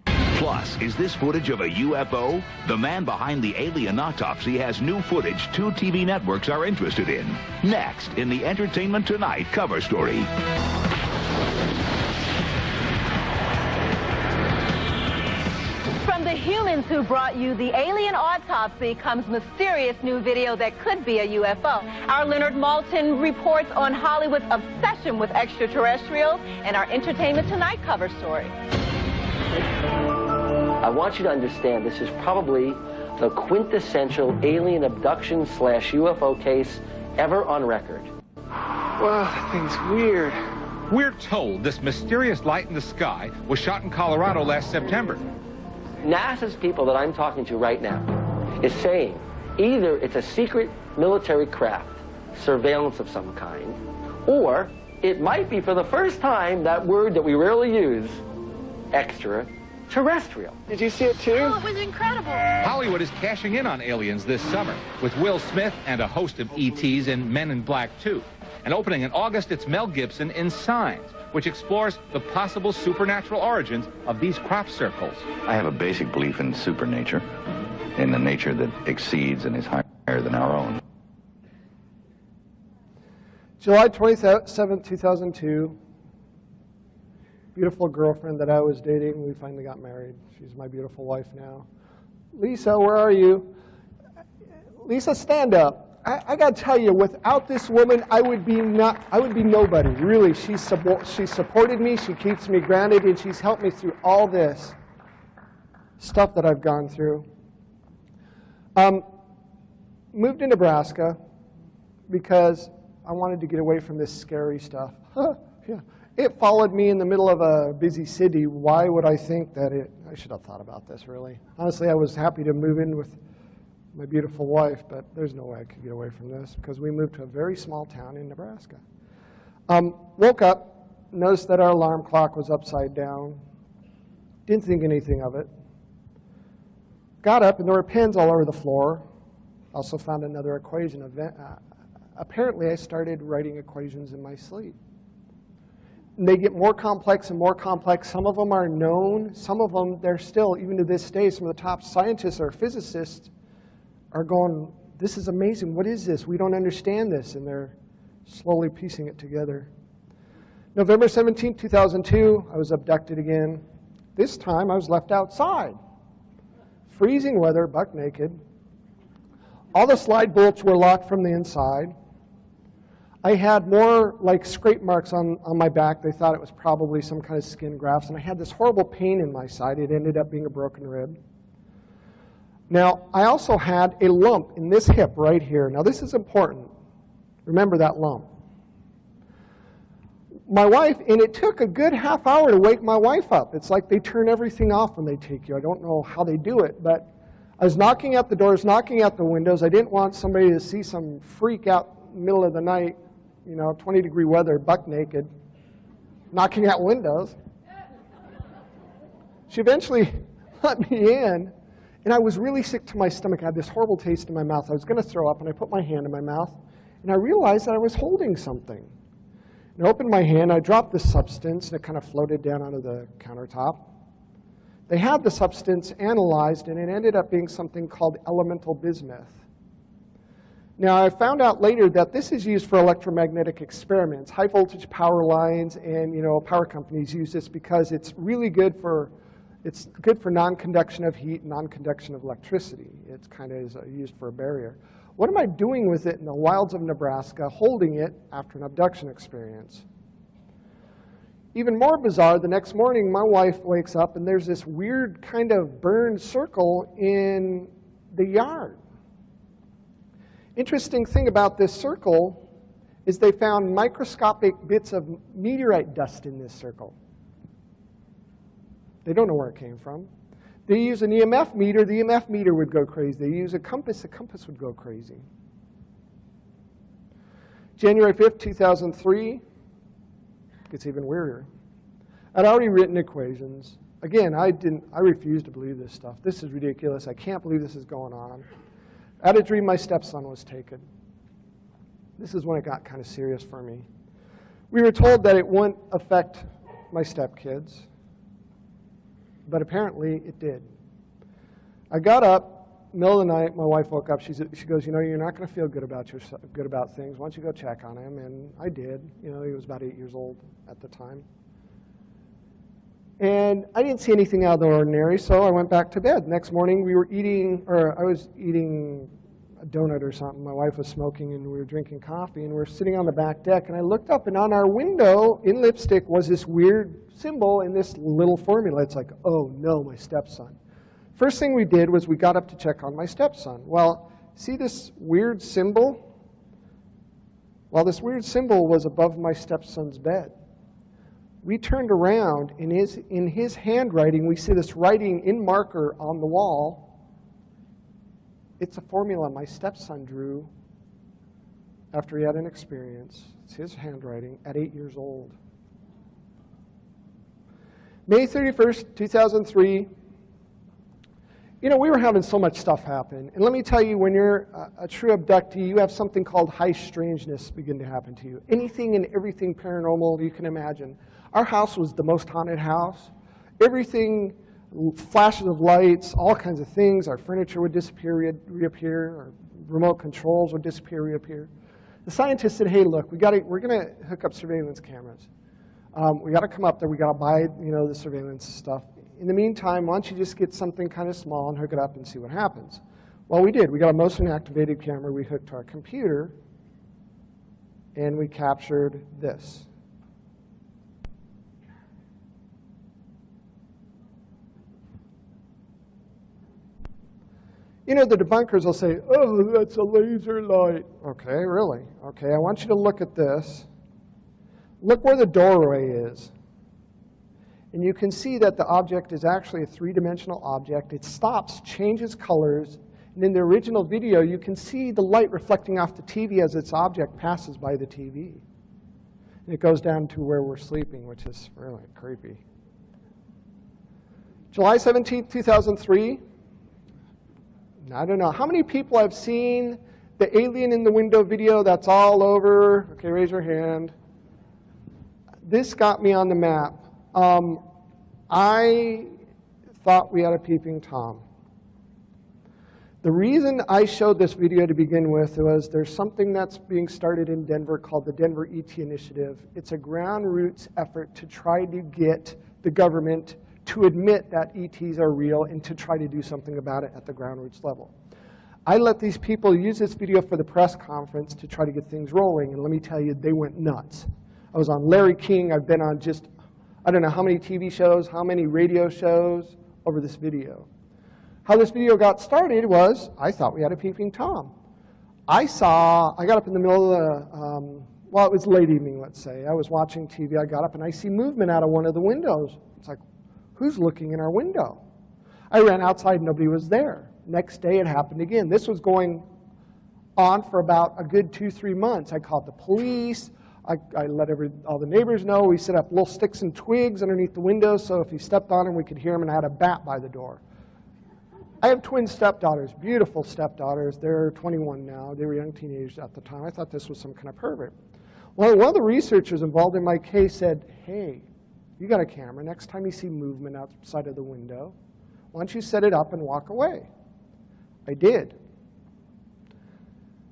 [SPEAKER 2] Plus, is this footage of a UFO? The man behind the alien autopsy has new footage 2 TV networks are interested in. Next, in the Entertainment Tonight cover story.
[SPEAKER 10] From the humans who brought you the alien autopsy comes mysterious new video that could be a UFO. Our Leonard Maltin reports on Hollywood's obsession with extraterrestrials and our Entertainment Tonight cover story.
[SPEAKER 12] I want you to understand this is probably the quintessential alien abduction / UFO case ever on record.
[SPEAKER 1] Wow, that thing's weird.
[SPEAKER 13] We're told this mysterious light in the sky was shot in Colorado last September.
[SPEAKER 12] NASA's people that I'm talking to right now is saying either it's a secret military craft, surveillance of some kind, or it might be for the first time that word that we rarely use, extraterrestrial.
[SPEAKER 1] Did you see it too?
[SPEAKER 10] Oh, it was incredible.
[SPEAKER 13] Hollywood is cashing in on aliens this summer with Will Smith and a host of ETs in Men in Black 2. And opening in August, it's Mel Gibson in Signs, which explores the possible supernatural origins of these crop circles.
[SPEAKER 14] I have a basic belief in supernature, in the nature that exceeds and is higher than our own.
[SPEAKER 1] July 27th, 2002. Beautiful girlfriend that I was dating, we finally got married. She's my beautiful wife now. Lisa, where are you? Lisa, stand up. I got to tell you, without this woman, I would be nobody. Really, she supported me. She keeps me grounded, and she's helped me through all this stuff that I've gone through. Moved to Nebraska because I wanted to get away from this scary stuff. Yeah. It followed me in the middle of a busy city. Why would I think that I should have thought about this, really. Honestly, I was happy to move in with my beautiful wife, but there's no way I could get away from this because we moved to a very small town in Nebraska. Woke up, noticed that our alarm clock was upside down. Didn't think anything of it. Got up, and there were pens all over the floor. Also found another equation. Apparently, I started writing equations in my sleep. And they get more complex and more complex. Some of them are known. Some of them, they're still, even to this day, some of the top scientists or physicists are going, this is amazing. What is this? We don't understand this. And they're slowly piecing it together. November 17, 2002, I was abducted again. This time, I was left outside. Freezing weather, buck naked. All the slide bolts were locked from the inside. I had more like scrape marks on my back. They thought it was probably some kind of skin grafts. And I had this horrible pain in my side. It ended up being a broken rib. Now, I also had a lump in this hip right here. Now, this is important. Remember that lump. My wife, and it took a good half hour to wake my wife up. It's like they turn everything off when they take you. I don't know how they do it, but I was knocking at the doors, knocking at the windows. I didn't want somebody to see some freak out in the middle of the night, 20-degree weather, buck naked, knocking at windows. She eventually let me in. And I was really sick to my stomach. I had this horrible taste in my mouth. I was going to throw up, and I put my hand in my mouth. And I realized that I was holding something. And I opened my hand. I dropped this substance, and it kind of floated down onto the countertop. They had the substance analyzed, and it ended up being something called elemental bismuth. Now, I found out later that this is used for electromagnetic experiments. High-voltage power lines and power companies use this because it's really good for non-conduction of heat, non-conduction of electricity. It's kind of used for a barrier. What am I doing with it in the wilds of Nebraska, holding it after an abduction experience? Even more bizarre, the next morning, my wife wakes up, and there's this weird kind of burned circle in the yard. Interesting thing about this circle is they found microscopic bits of meteorite dust in this circle. They don't know where it came from. They use an EMF meter, the EMF meter would go crazy. They use a compass, the compass would go crazy. January 5th, 2003, gets even weirder. I'd already written equations. Again, I refuse to believe this stuff. This is ridiculous. I can't believe this is going on. I had a dream my stepson was taken. This is when it got kind of serious for me. We were told that it wouldn't affect my stepkids, but apparently it did. I got up, middle of the night, my wife woke up, she goes, you know, you're not going to feel good about things. Why don't you go check on him? And I did. You know, he was about 8 years old at the time. And I didn't see anything out of the ordinary, so I went back to bed. Next morning, I was eating a donut or something. My wife was smoking, and we were drinking coffee, and we were sitting on the back deck, and I looked up, and on our window, in lipstick, was this weird symbol and this little formula. It's like, oh no, my stepson. First thing we did was we got up to check on my stepson. Well, see this weird symbol? Well, this weird symbol was above my stepson's bed. We turned around, and in his handwriting, we see this writing in marker on the wall. It's a formula my stepson drew after he had an experience. It's his handwriting at 8 years old. May 31st, 2003. You know, we were having so much stuff happen. And let me tell you, when you're a true abductee, you have something called high strangeness begin to happen to you. Anything and everything paranormal you can imagine. Our house was the most haunted house. Everything, flashes of lights, all kinds of things. Our furniture would disappear, reappear. Our remote controls would disappear, reappear. The scientists said, hey, look, we're going to hook up surveillance cameras. We got to come up there. We got to buy, the surveillance stuff. In the meantime, why don't you just get something kind of small and hook it up and see what happens? Well, we did. We got a motion-activated camera we hooked to our computer, and we captured this. You know, the debunkers will say, oh, that's a laser light. Okay, really? Okay, I want you to look at this. Look where the doorway is. And you can see that the object is actually a three-dimensional object. It stops, changes colors, and in the original video, you can see the light reflecting off the TV as its object passes by the TV. And it goes down to where we're sleeping, which is really creepy. July 17th, 2003. I don't know. How many people have seen the alien in the window video? That's all over. Okay, raise your hand. This got me on the map. I thought we had a peeping Tom. The reason I showed this video to begin with was there's something that's being started in Denver called the Denver ET Initiative. It's a ground roots effort to try to get the government to admit that ETs are real and to try to do something about it at the ground roots level. I let these people use this video for the press conference to try to get things rolling, and let me tell you, they went nuts. I was on Larry King. I've been on just, I don't know how many TV shows, how many radio shows over this video. How this video got started was, I thought we had a peeping Tom. I got up in the middle of the, well, it was late evening, let's say. I was watching TV. I got up, and I see movement out of one of the windows. It's like, who's looking in our window? I ran outside, nobody was there. Next day, it happened again. This was going on for about a good 2-3 months. I called the police. I let all the neighbors know. We set up little sticks and twigs underneath the windows, so if you stepped on them, we could hear them, and I had a bat by the door. I have twin stepdaughters, beautiful stepdaughters. They're 21 now. They were young teenagers at the time. I thought this was some kind of pervert. Well, one of the researchers involved in my case said, hey, you got a camera. Next time you see movement outside of the window, why don't you set it up and walk away? I did.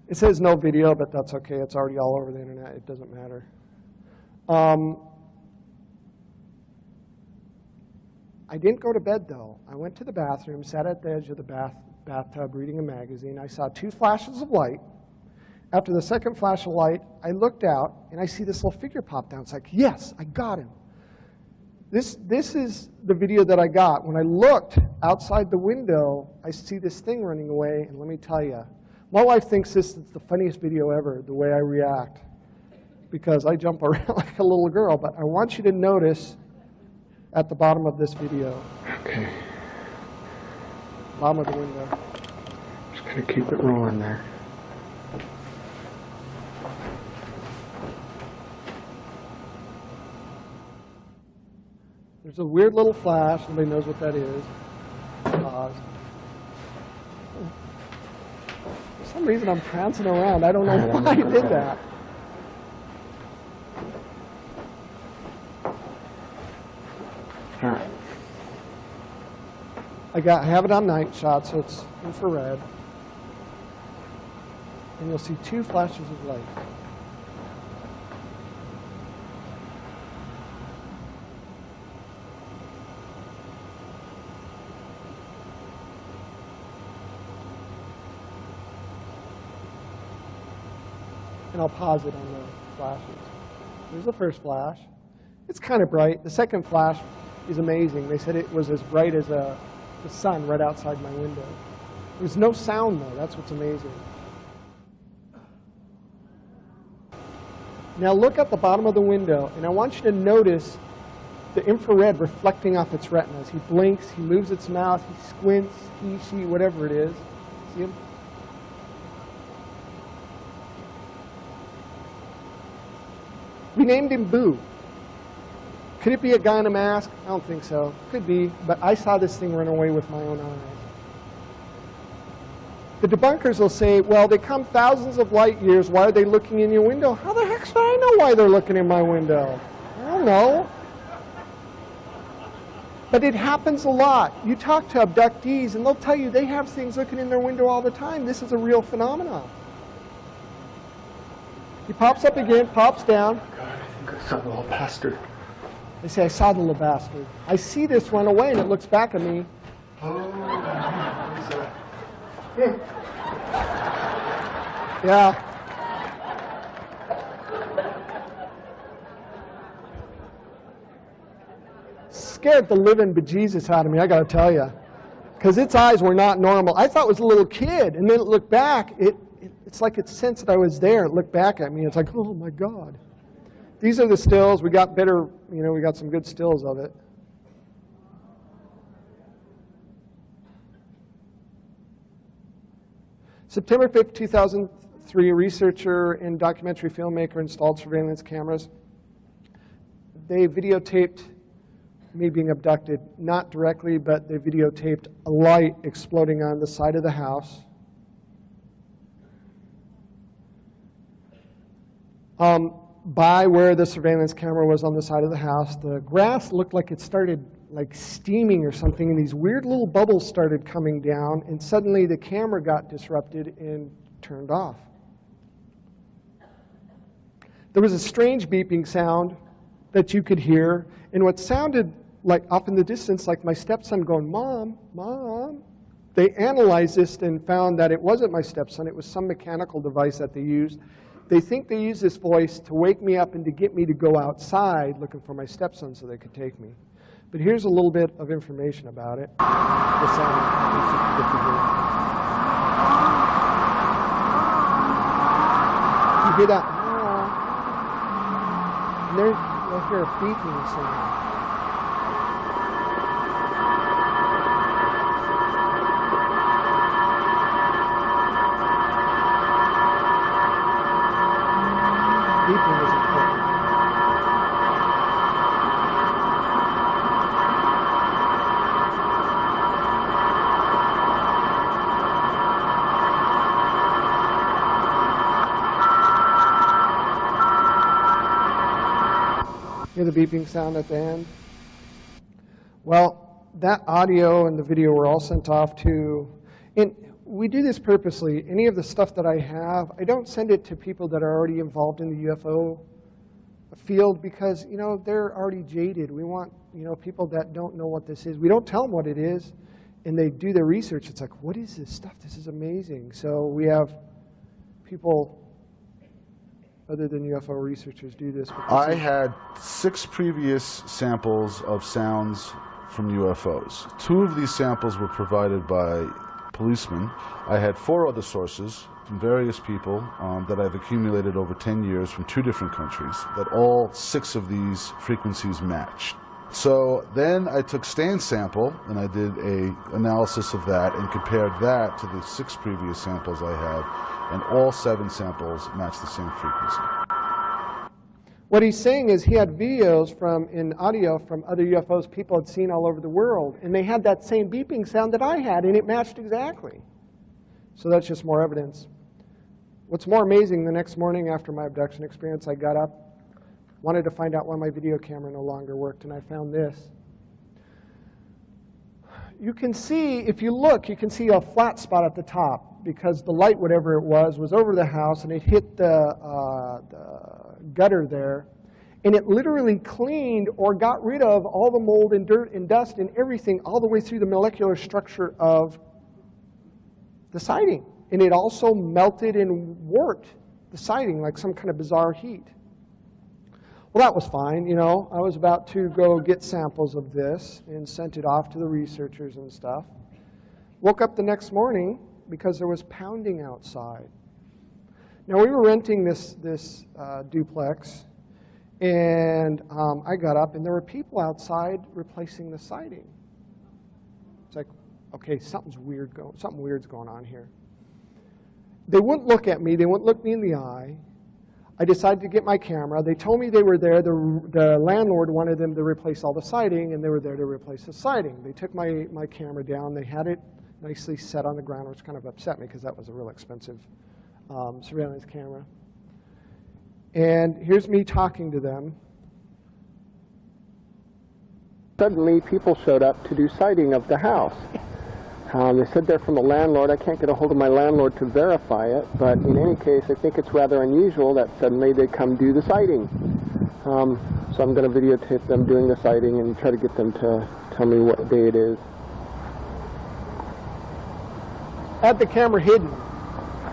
[SPEAKER 1] It says no video, but that's okay. It's already all over the internet. It doesn't matter. I didn't go to bed, though. I went to the bathroom, sat at the edge of the bathtub reading a magazine. I saw 2 flashes of light. After the second flash of light, I looked out, and I see this little figure pop down. It's like, yes, I got him. This is the video that I got. When I looked outside the window, I see this thing running away, and let me tell you, my wife thinks this is the funniest video ever, the way I react, because I jump around like a little girl. But I want you to notice at the bottom of this video. Okay. Bottom of the window. Just going to keep it rolling there. There's a weird little flash. Nobody knows what that is. For some reason, I'm prancing around. I don't know why I did that. I have it on night shot, so it's infrared. And you'll see 2 flashes of light. And I'll pause it on the flashes. There's the first flash. It's kind of bright. The second flash is amazing. They said it was as bright as the sun right outside my window. There's no sound, though. That's what's amazing. Now look at the bottom of the window, and I want you to notice the infrared reflecting off its retinas. He blinks, he moves its mouth, he squints, he, she, whatever it is. See him? We named him Boo. Could it be a guy in a mask? I don't think so. Could be, but I saw this thing run away with my own eyes. The debunkers will say, well, they come thousands of light years. Why are they looking in your window? How the heck should I know why they're looking in my window? I don't know. But it happens a lot. You talk to abductees, and they'll tell you they have things looking in their window all the time. This is a real phenomenon. He pops up again, pops down.
[SPEAKER 9] God, I think I saw the little bastard.
[SPEAKER 1] They say, I saw the little bastard. I see this run away, and it looks back at me. Yeah. Scared the living bejesus out of me, I got to tell you. Because its eyes were not normal. I thought it was a little kid, and then it looked back. It's like it sensed that I was there. It looked back at me. It's like, oh, my God. These are the stills. We got better, we got some good stills of it. September 5th, 2003, a researcher and documentary filmmaker installed surveillance cameras. They videotaped me being abducted, not directly, but they videotaped a light exploding on the side of the house. By where the surveillance camera was on the side of the house, the grass looked like it started like steaming or something, and these weird little bubbles started coming down, and suddenly the camera got disrupted and turned off. There was a strange beeping sound that you could hear, and what sounded like off in the distance like my stepson going, Mom, Mom. They analyzed this and found that it wasn't my stepson, it was some mechanical device that they used. They think they used this voice to wake me up and to get me to go outside looking for my stepson so they could take me. But here's a little bit of information about it. The sound. You hear that? And you'll hear a beeping sound. Beeping is important. Hear the beeping sound at the end? Well, that audio and the video were all sent off to, and we do this purposely. Any of the stuff that I have, I don't send it to people that are already involved in the UFO field because, they're already jaded. We want, people that don't know what this is. We don't tell them what it is, and they do their research. It's like, what is this stuff? This is amazing. So we have people other than UFO researchers do this.
[SPEAKER 15] I had 6 previous samples of sounds from UFOs. 2 of these samples were provided by policemen. I had 4 other sources from various people that I've accumulated over 10 years from 2 different countries, that all 6 of these frequencies matched. So then I took Stan's sample and I did an analysis of that and compared that to the 6 previous samples I had, and all 7 samples match the same frequency.
[SPEAKER 1] What he's saying is he had videos in audio from other UFOs people had seen all over the world, and they had that same beeping sound that I had, and it matched exactly. So that's just more evidence. What's more amazing, the next morning after my abduction experience, I got up, wanted to find out why my video camera no longer worked, and I found this. You can see, if you look, you can see a flat spot at the top because the light, whatever it was over the house, and it hit the gutter there, and it literally cleaned or got rid of all the mold and dirt and dust and everything all the way through the molecular structure of the siding. And it also melted and warped the siding like some kind of bizarre heat. Well, that was fine, you know. I was about to go get samples of this and sent it off to the researchers and stuff. Woke up the next morning because there was pounding outside. Now, we were renting this duplex, and I got up, and there were people outside replacing the siding. It's like, okay, something's weird's going on here. They wouldn't look at me. They wouldn't look me in the eye. I decided to get my camera. They told me they were there. The landlord wanted them to replace all the siding, and they were there to replace the siding. They took my camera down. They had it nicely set on the ground, which kind of upset me because that was a real expensive surveillance camera. And here's me talking to them.
[SPEAKER 9] Suddenly, people showed up to do siding of the house. They said they're from the landlord. I can't get a hold of my landlord to verify it, but in any case, I think it's rather unusual that suddenly they come do the siding. So I'm going to videotape them doing the siding and try to get them to tell me what day it is.
[SPEAKER 1] I had the camera hidden,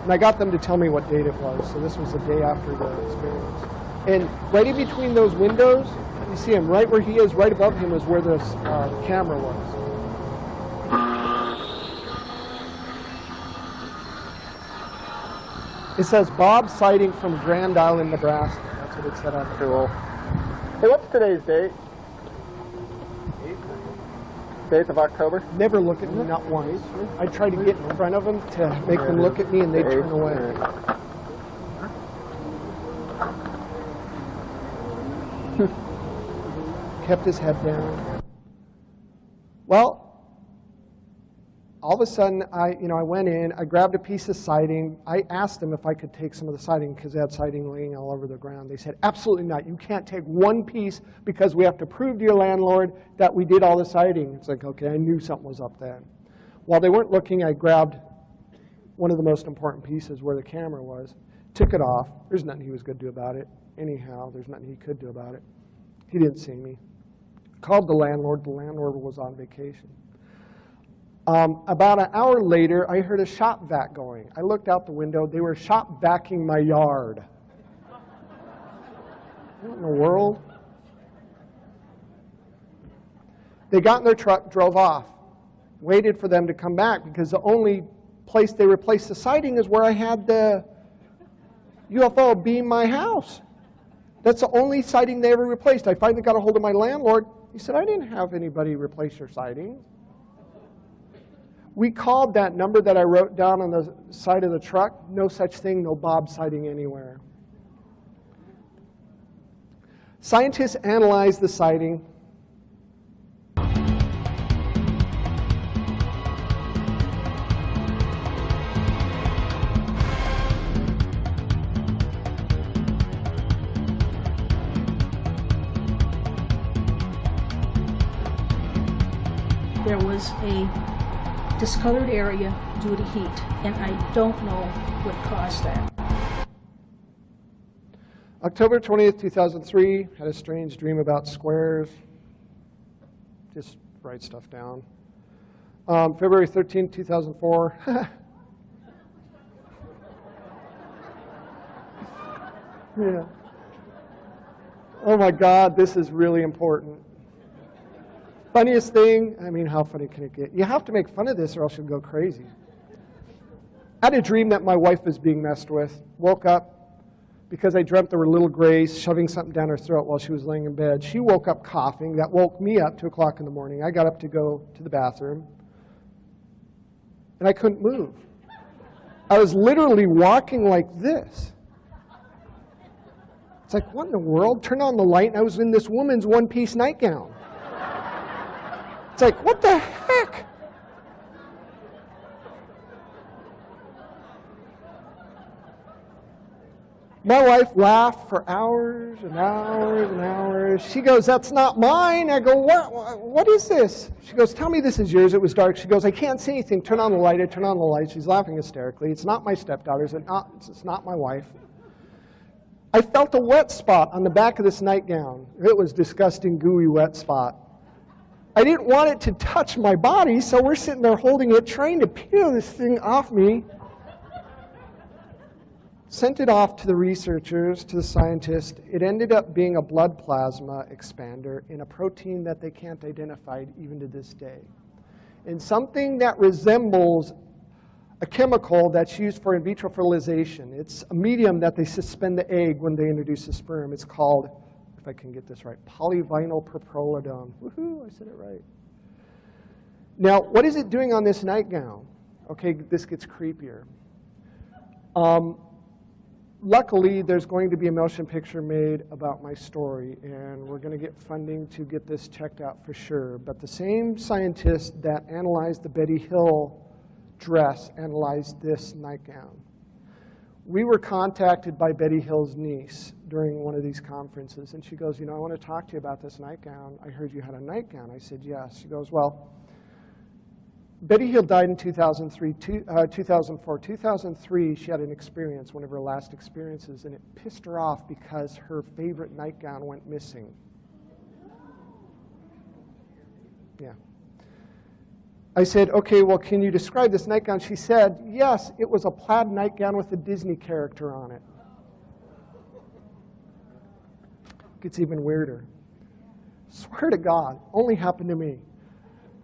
[SPEAKER 1] and I got them to tell me what date it was. So this was the day after the experience. And right in between those windows, you see him right where he is, right above him is where this camera was. It says Bob sighting from Grand Island, Nebraska. That's what it said on the
[SPEAKER 9] tool. Hey, what's today's date? 8th of October?
[SPEAKER 1] Never look at me, not once. I try to get in front of them to make them look at me, and they turn away. Kept his head down. Well, all of a sudden, I went in, I grabbed a piece of siding. I asked them if I could take some of the siding because they had siding laying all over the ground. They said, absolutely not. You can't take one piece because we have to prove to your landlord that we did all the siding. It's like, okay, I knew something was up then. While they weren't looking, I grabbed one of the most important pieces where the camera was, took it off. There's nothing he was going to do about it. Anyhow, there's nothing he could do about it. He didn't see me. Called the landlord. The landlord was on vacation. About an hour later, I heard a shop vac going. I looked out the window. They were shop vacuuming my yard. What in the world? They got in their truck, drove off, waited for them to come back because the only place they replaced the siding is where I had the UFO beam my house. That's the only siding they ever replaced. I finally got a hold of my landlord. He said, I didn't have anybody replace your siding. We called that number that I wrote down on the side of the truck. No such thing, no Bob sighting anywhere. Scientists analyzed the sighting.
[SPEAKER 16] There was a discolored area due to heat, and I don't know what caused that.
[SPEAKER 1] October 20th, 2003, had a strange dream about squares. Just write stuff down. February 13th, 2004. Yeah. Oh my God, this is really important. Funniest thing, I mean, how funny can it get? You have to make fun of this or else you'll go crazy. I had a dream that my wife was being messed with. Woke up because I dreamt there were little grays shoving something down her throat while she was laying in bed. She woke up coughing. That woke me up 2 o'clock in the morning. I got up to go to the bathroom, and I couldn't move. I was literally walking like this. It's like, what in the world? Turn on the light, and I was in this woman's one-piece nightgown. It's like, what the heck? My wife laughed for hours and hours and hours. She goes, that's not mine. I go, what is this? She goes, tell me this is yours. It was dark. She goes, I can't see anything. Turn on the light. I turn on the light. She's laughing hysterically. It's not my stepdaughter. It's not my wife. I felt a wet spot on the back of this nightgown. It was disgusting, gooey, wet spot. I didn't want it to touch my body, so we're sitting there holding it, trying to peel this thing off me. Sent it off to the researchers, to the scientists. It ended up being a blood plasma expander in a protein that they can't identify even to this day. And something that resembles a chemical that's used for in vitro fertilization. It's a medium that they suspend the egg when they introduce the sperm. It's called, if I can get this right, polyvinyl propylalidone. Woohoo, I said it right. Now, what is it doing on this nightgown? Okay, this gets creepier. Luckily, there's going to be a motion picture made about my story, and we're going to get funding to get this checked out for sure. But the same scientist that analyzed the Betty Hill dress analyzed this nightgown. We were contacted by Betty Hill's niece during one of these conferences, and she goes, you know, I want to talk to you about this nightgown. I heard you had a nightgown. I said, yes. She goes, well, Betty Hill died in 2004. 2003, she had an experience, one of her last experiences, and it pissed her off because her favorite nightgown went missing. Yeah. I said, okay, well, can you describe this nightgown? She said, yes, it was a plaid nightgown with a Disney character on it. Gets even weirder. Swear to God, only happened to me.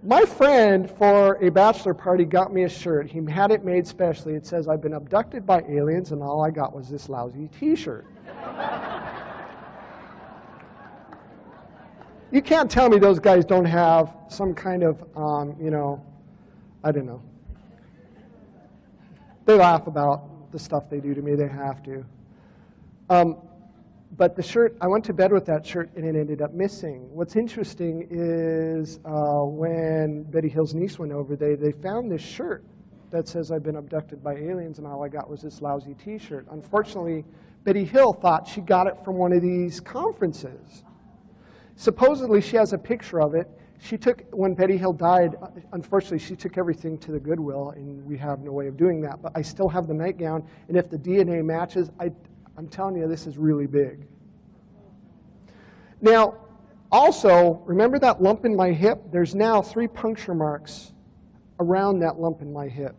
[SPEAKER 1] My friend, for a bachelor party, got me a shirt. He had it made specially. It says, I've been abducted by aliens, and all I got was this lousy T-shirt. You can't tell me those guys don't have some kind of, you know, I don't know. They laugh about the stuff they do to me. They have to. But the shirt, I went to bed with that shirt, and it ended up missing. What's interesting is when Betty Hill's niece went over, they found this shirt that says, I've been abducted by aliens, and all I got was this lousy T-shirt. Unfortunately, Betty Hill thought she got it from one of these conferences. Supposedly, she has a picture of it. She took, when Betty Hill died, unfortunately, she took everything to the Goodwill, and we have no way of doing that. But I still have the nightgown, and if the DNA matches, I'm telling you, this is really big. Now, also, remember that lump in my hip? There's now 3 puncture marks around that lump in my hip.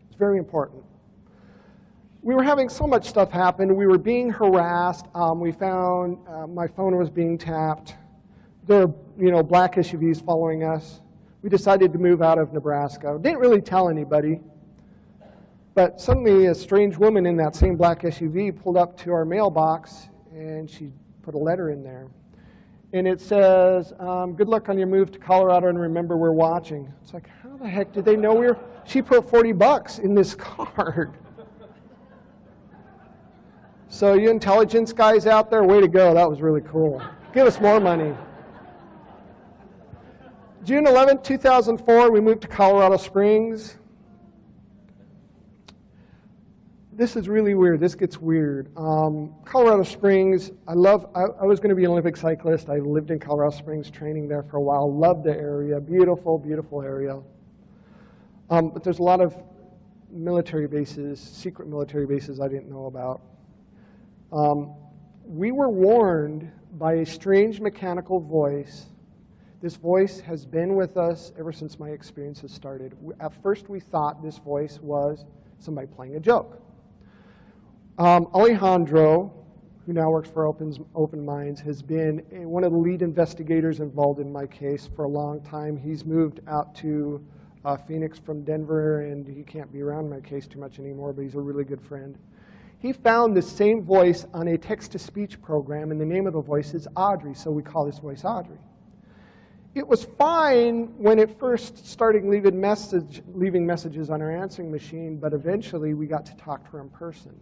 [SPEAKER 1] It's very important. We were having so much stuff happen. We were being harassed. We found my phone was being tapped. There were, black SUVs following us. We decided to move out of Nebraska. Didn't really tell anybody. But suddenly, a strange woman in that same black SUV pulled up to our mailbox, and she put a letter in there. And it says, good luck on your move to Colorado, and remember, we're watching. It's like, how the heck did they know we were? She put $40 in this card. So you intelligence guys out there, way to go. That was really cool. Give us more money. June 11, 2004, we moved to Colorado Springs. This is really weird. This gets weird. Colorado Springs, I was going to be an Olympic cyclist. I lived in Colorado Springs, training there for a while. Loved the area. Beautiful, beautiful area. But there's a lot of military bases, secret military bases I didn't know about. We were warned by a strange mechanical voice. This voice has been with us ever since my experiences started. At first, we thought this voice was somebody playing a joke. Alejandro, who now works for Open Minds, has been one of the lead investigators involved in my case for a long time. He's moved out to Phoenix from Denver, and he can't be around my case too much anymore, but he's a really good friend. He found the same voice on a text-to-speech program, and the name of the voice is Audrey, so we call this voice Audrey. It was fine when it first started leaving messages on our answering machine, but eventually we got to talk to her in person.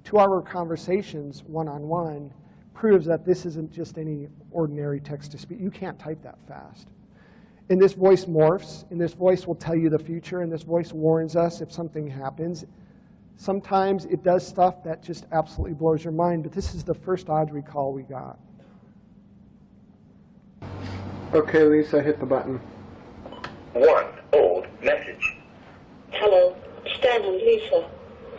[SPEAKER 1] 2-hour conversations one-on-one proves that this isn't just any ordinary text-to-speech. You can't type that fast. And this voice morphs, and this voice will tell you the future, and this voice warns us if something happens. Sometimes it does stuff that just absolutely blows your mind, but this is the first Audrey call we got.
[SPEAKER 9] Okay, Lisa, hit the button.
[SPEAKER 17] 1 old message. Hello, Stan and Lisa.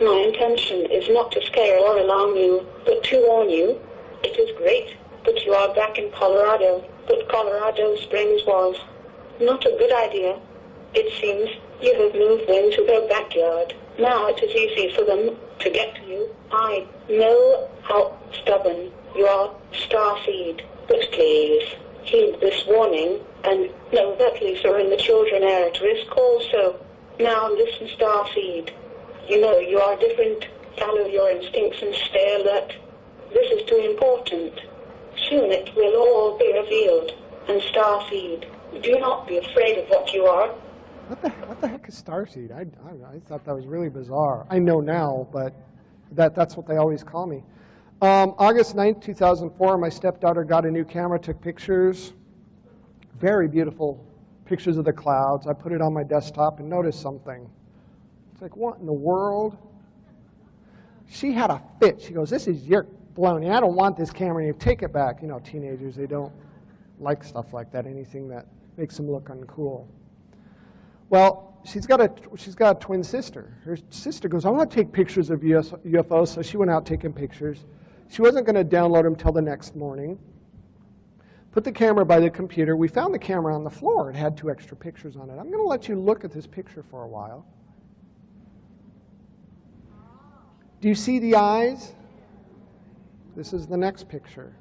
[SPEAKER 17] My intention is not to scare or alarm you, but to warn you. It is great that you are back in Colorado, but Colorado Springs was not a good idea. It seems you have moved into their backyard. Now it is easy for them to get to you. I know how stubborn you are, Starseed, but please heed this warning and know that Lisa and the children are at risk also. Now listen, Starseed. You know you are different. Follow your instincts and stay alert. This is too important. Soon it will all be revealed. And Starseed, do not be afraid of what you are.
[SPEAKER 1] What the heck is Starseed? I thought that was really bizarre. I know now, but that's what they always call me. August 9th, 2004, my stepdaughter got a new camera, took pictures. Very beautiful pictures of the clouds. I put it on my desktop and noticed something. It's like, what in the world? She had a fit. She goes, this is your baloney. I don't want this camera. You take it back. You know, teenagers, they don't like stuff like that, anything that makes them look uncool. Well, she's got a twin sister. Her sister goes, I want to take pictures of UFOs, so she went out taking pictures. She wasn't going to download them till the next morning. Put the camera by the computer. We found the camera on the floor. It had 2 extra pictures on it. I'm going to let you look at this picture for a while. Do you see the eyes? This is the next picture.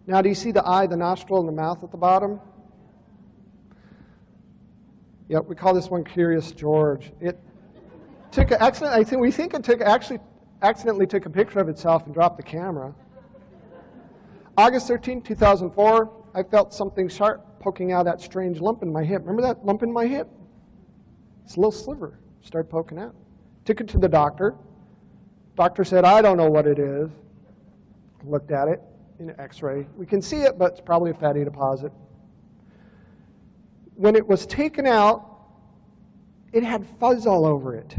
[SPEAKER 1] Now, do you see the eye, the nostril, and the mouth at the bottom? Yep, we call this one Curious George. It took an accident. We think it accidentally took a picture of itself and dropped the camera. August 13, 2004, I felt something sharp poking out of that strange lump in my hip. Remember that lump in my hip? It's a little sliver. Started poking out. Took it to the doctor. Doctor said, I don't know what it is. Looked at it in an x-ray. We can see it, but it's probably a fatty deposit. When it was taken out, it had fuzz all over it.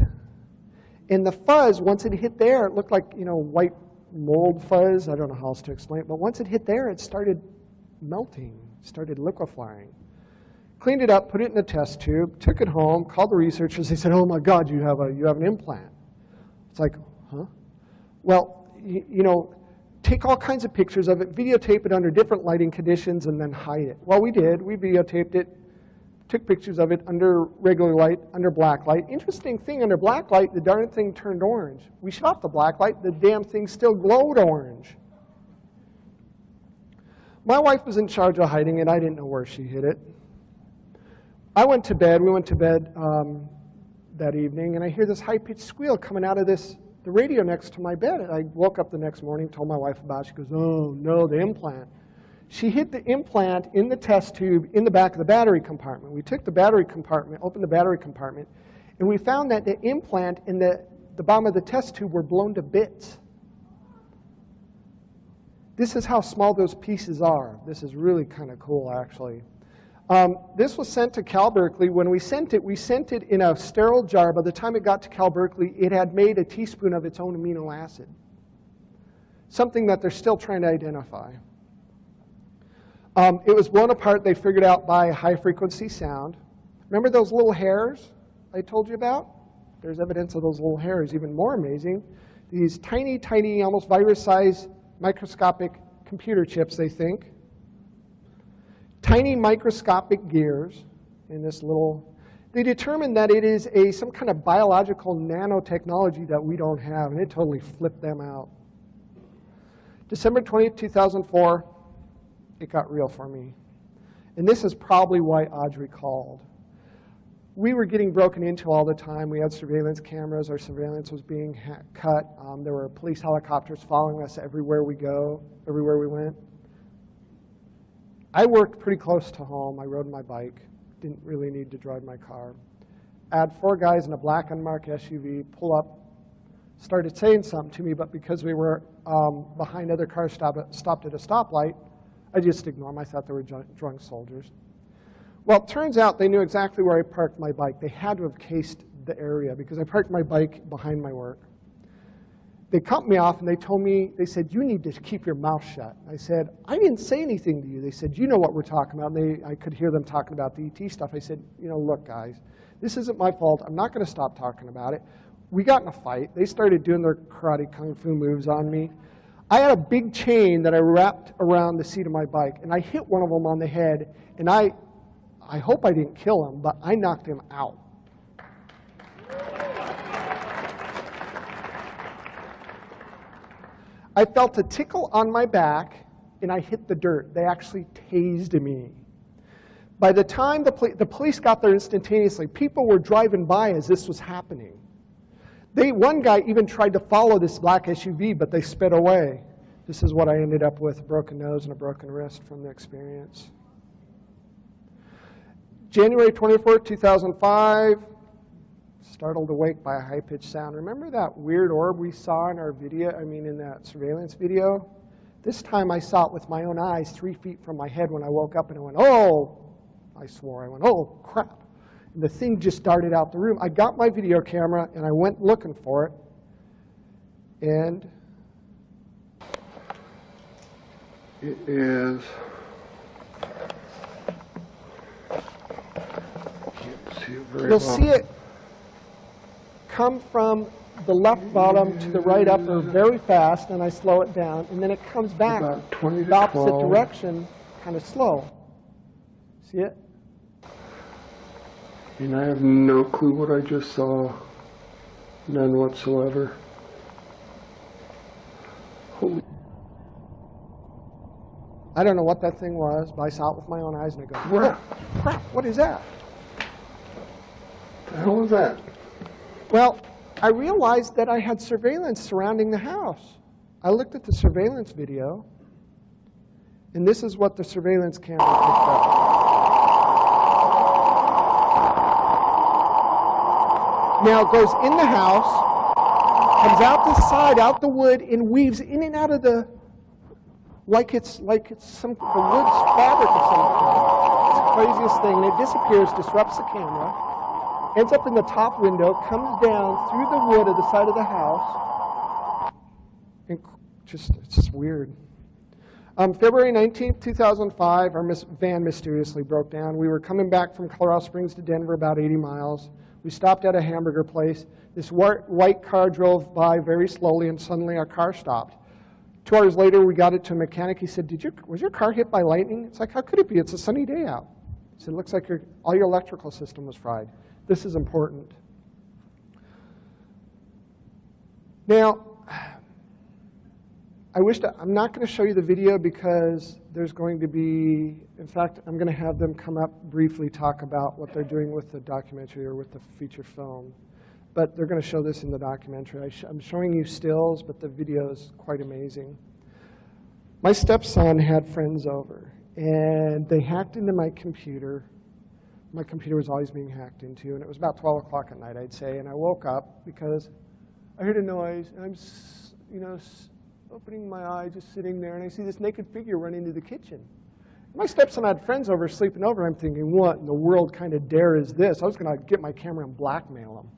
[SPEAKER 1] And the fuzz, once it hit there, it looked like, white mold fuzz. I don't know how else to explain it. But once it hit there, it started melting, started liquefying. Cleaned it up, put it in a test tube, took it home, called the researchers. They said, oh, my God, you have an implant. It's like, huh? Well, take all kinds of pictures of it, videotape it under different lighting conditions, and then hide it. Well, we did. We videotaped it, took pictures of it under regular light, under black light. Interesting thing, under black light, the darn thing turned orange. We shut off the black light, the damn thing still glowed orange. My wife was in charge of hiding it. I didn't know where she hid it. We went to bed that evening, and I hear this high-pitched squeal coming out of the radio next to my bed. And I woke up the next morning, told my wife about it. She goes, oh, no, the implant. She hid the implant in the test tube in the back of the battery compartment. We took the battery compartment, opened the battery compartment, and we found that the implant and the bottom of the test tube were blown to bits. This is how small those pieces are. This is really kind of cool, actually. This was sent to Cal Berkeley. When we sent it in a sterile jar. By the time it got to Cal Berkeley, it had made a teaspoon of its own amino acid, something that they're still trying to identify. It was blown apart, they figured out, by high-frequency sound. Remember those little hairs I told you about? There's evidence of those little hairs. Even more amazing, these tiny, tiny, almost virus-sized microscopic computer chips, they think. Tiny microscopic gears in this little... They determined that it is some kind of biological nanotechnology that we don't have, and it totally flipped them out. December 20th, 2004, it got real for me. And this is probably why Audrey called. We were getting broken into all the time. We had surveillance cameras. Our surveillance was being cut. There were police helicopters following us everywhere we went. I worked pretty close to home. I rode my bike. Didn't really need to drive my car. I had 4 guys in a black unmarked SUV pull up started saying something to me, but because we were behind other cars stopped at a stoplight, I just ignored them. I thought they were drunk soldiers. Well, it turns out they knew exactly where I parked my bike. They had to have cased the area because I parked my bike behind my work. They cut me off and they told me, they said, you need to keep your mouth shut. I said, I didn't say anything to you. They said, you know what we're talking about. And I could hear them talking about the ET stuff. I said, you know, look, guys, this isn't my fault. I'm not going to stop talking about it. We got in a fight. They started doing their karate kung fu moves on me. I had a big chain that I wrapped around the seat of my bike, and I hit one of them on the head, and I hope I didn't kill him, but I knocked him out. I felt a tickle on my back, and I hit the dirt. They actually tased me. By the time the police got there instantaneously, people were driving by as this was happening. One guy even tried to follow this black SUV, but they sped away. This is what I ended up with, a broken nose and a broken wrist from the experience. January 24, 2005, startled awake by a high-pitched sound. Remember that weird orb we saw in our video, in that surveillance video? This time I saw it with my own eyes 3 feet from my head when I woke up, and I went, oh! I swore, I went, oh, crap. And the thing just darted out the room. I got my video camera, and I went looking for it, and it is... You'll see it come from the left bottom to the right upper very fast, and I slow it down, and then it comes back the opposite direction, kind of slow. See it?
[SPEAKER 9] And I have no clue what I just saw. None whatsoever. Holy.
[SPEAKER 1] I don't know what that thing was, but I saw it with my own eyes, and I go, whoa, crap, what is that?
[SPEAKER 9] What the hell was that?
[SPEAKER 1] Well, I realized that I had surveillance surrounding the house. I looked at the surveillance video, and this is what the surveillance camera picked up. Now it goes in the house, comes out the side, out the wood, and weaves in and out of the, like it's the wood's fabric of some kind. It's the craziest thing. And it disappears, disrupts the camera, ends up in the top window, comes down through the wood of the side of the house, and it's just weird. February 19th, 2005, our van mysteriously broke down. We were coming back from Colorado Springs to Denver, about 80 miles. We stopped at a hamburger place. This white car drove by very slowly, and suddenly our car stopped. 2 hours later, we got it to a mechanic. He said, was your car hit by lightning? It's like, how could it be? It's a sunny day out. He said, it looks like all your electrical system was fried. This is important. Now, I'm not going to show you the video because there's going to be, in fact, I'm going to have them come up briefly talk about what they're doing with the documentary or with the feature film. But they're going to show this in the documentary. I'm showing you stills, but the video is quite amazing. My stepson had friends over, and they hacked into my computer. My computer was always being hacked into, and it was about 12 o'clock at night, I'd say, and I woke up because I heard a noise, and I'm, opening my eye, just sitting there, and I see this naked figure run into the kitchen. My stepson had friends over, sleeping over. I'm thinking, what in the world kind of dare is this? I was going to get my camera and blackmail him.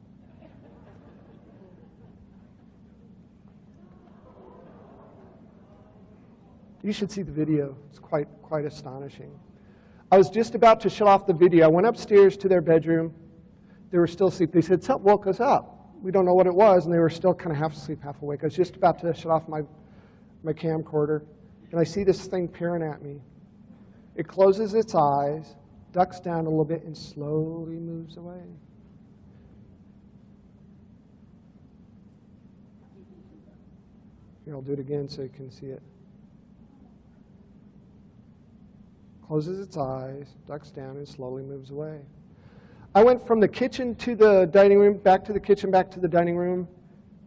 [SPEAKER 1] You should see the video. It's quite astonishing. I was just about to shut off the video. I went upstairs to their bedroom. They were still asleep. They said, something woke us up. We don't know what it was, and they were still kind of half asleep, half awake. I was just about to shut off my camcorder, and I see this thing peering at me. It closes its eyes, ducks down a little bit, and slowly moves away. Here, I'll do it again so you can see it. Closes its eyes, ducks down, and slowly moves away. I went from the kitchen to the dining room, back to the kitchen, back to the dining room.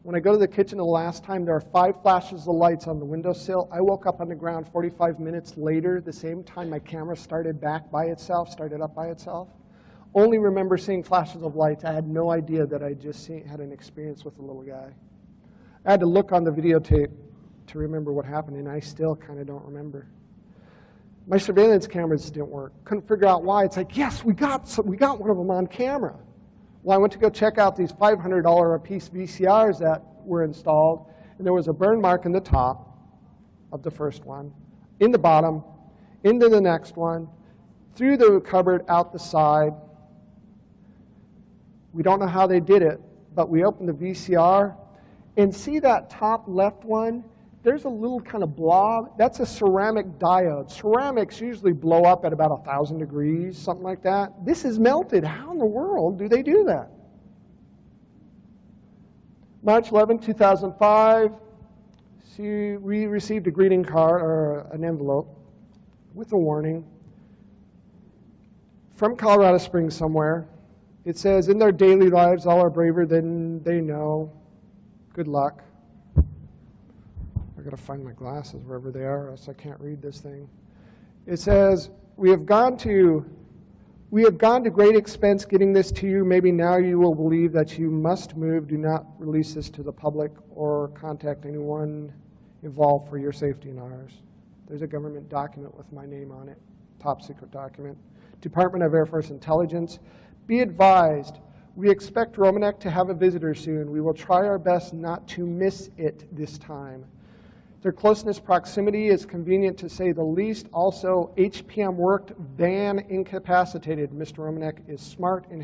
[SPEAKER 1] When I go to the kitchen the last time, there are 5 flashes of lights on the windowsill. I woke up on the ground 45 minutes later, the same time my camera started up by itself. Only remember seeing flashes of lights. I had no idea that I just had an experience with a little guy. I had to look on the videotape to remember what happened, and I still kind of don't remember. My surveillance cameras didn't work. Couldn't figure out why. It's like, yes, we got one of them on camera. Well, I went to go check out these $500 a piece VCRs that were installed, and there was a burn mark in the top of the first one, in the bottom, into the next one, through the cupboard, out the side. We don't know how they did it, but we opened the VCR, and see that top left one? There's a little kind of blob. That's a ceramic diode. Ceramics usually blow up at about 1,000 degrees, something like that. This is melted. How in the world do they do that? March 11, 2005, we received a greeting card, or an envelope, with a warning from Colorado Springs somewhere. It says, in their daily lives, all are braver than they know. Good luck. I've got to find my glasses wherever they are, or else I can't read this thing. It says, we have gone to great expense getting this to you. Maybe now you will believe that you must move. Do not release this to the public or contact anyone involved for your safety and ours. There's a government document with my name on it, top secret document. Department of Air Force Intelligence. Be advised, we expect Romanek to have a visitor soon. We will try our best not to miss it this time. Their closeness proximity is convenient to say the least. Also, HPM worked, van incapacitated. Mr. Romanek is smart and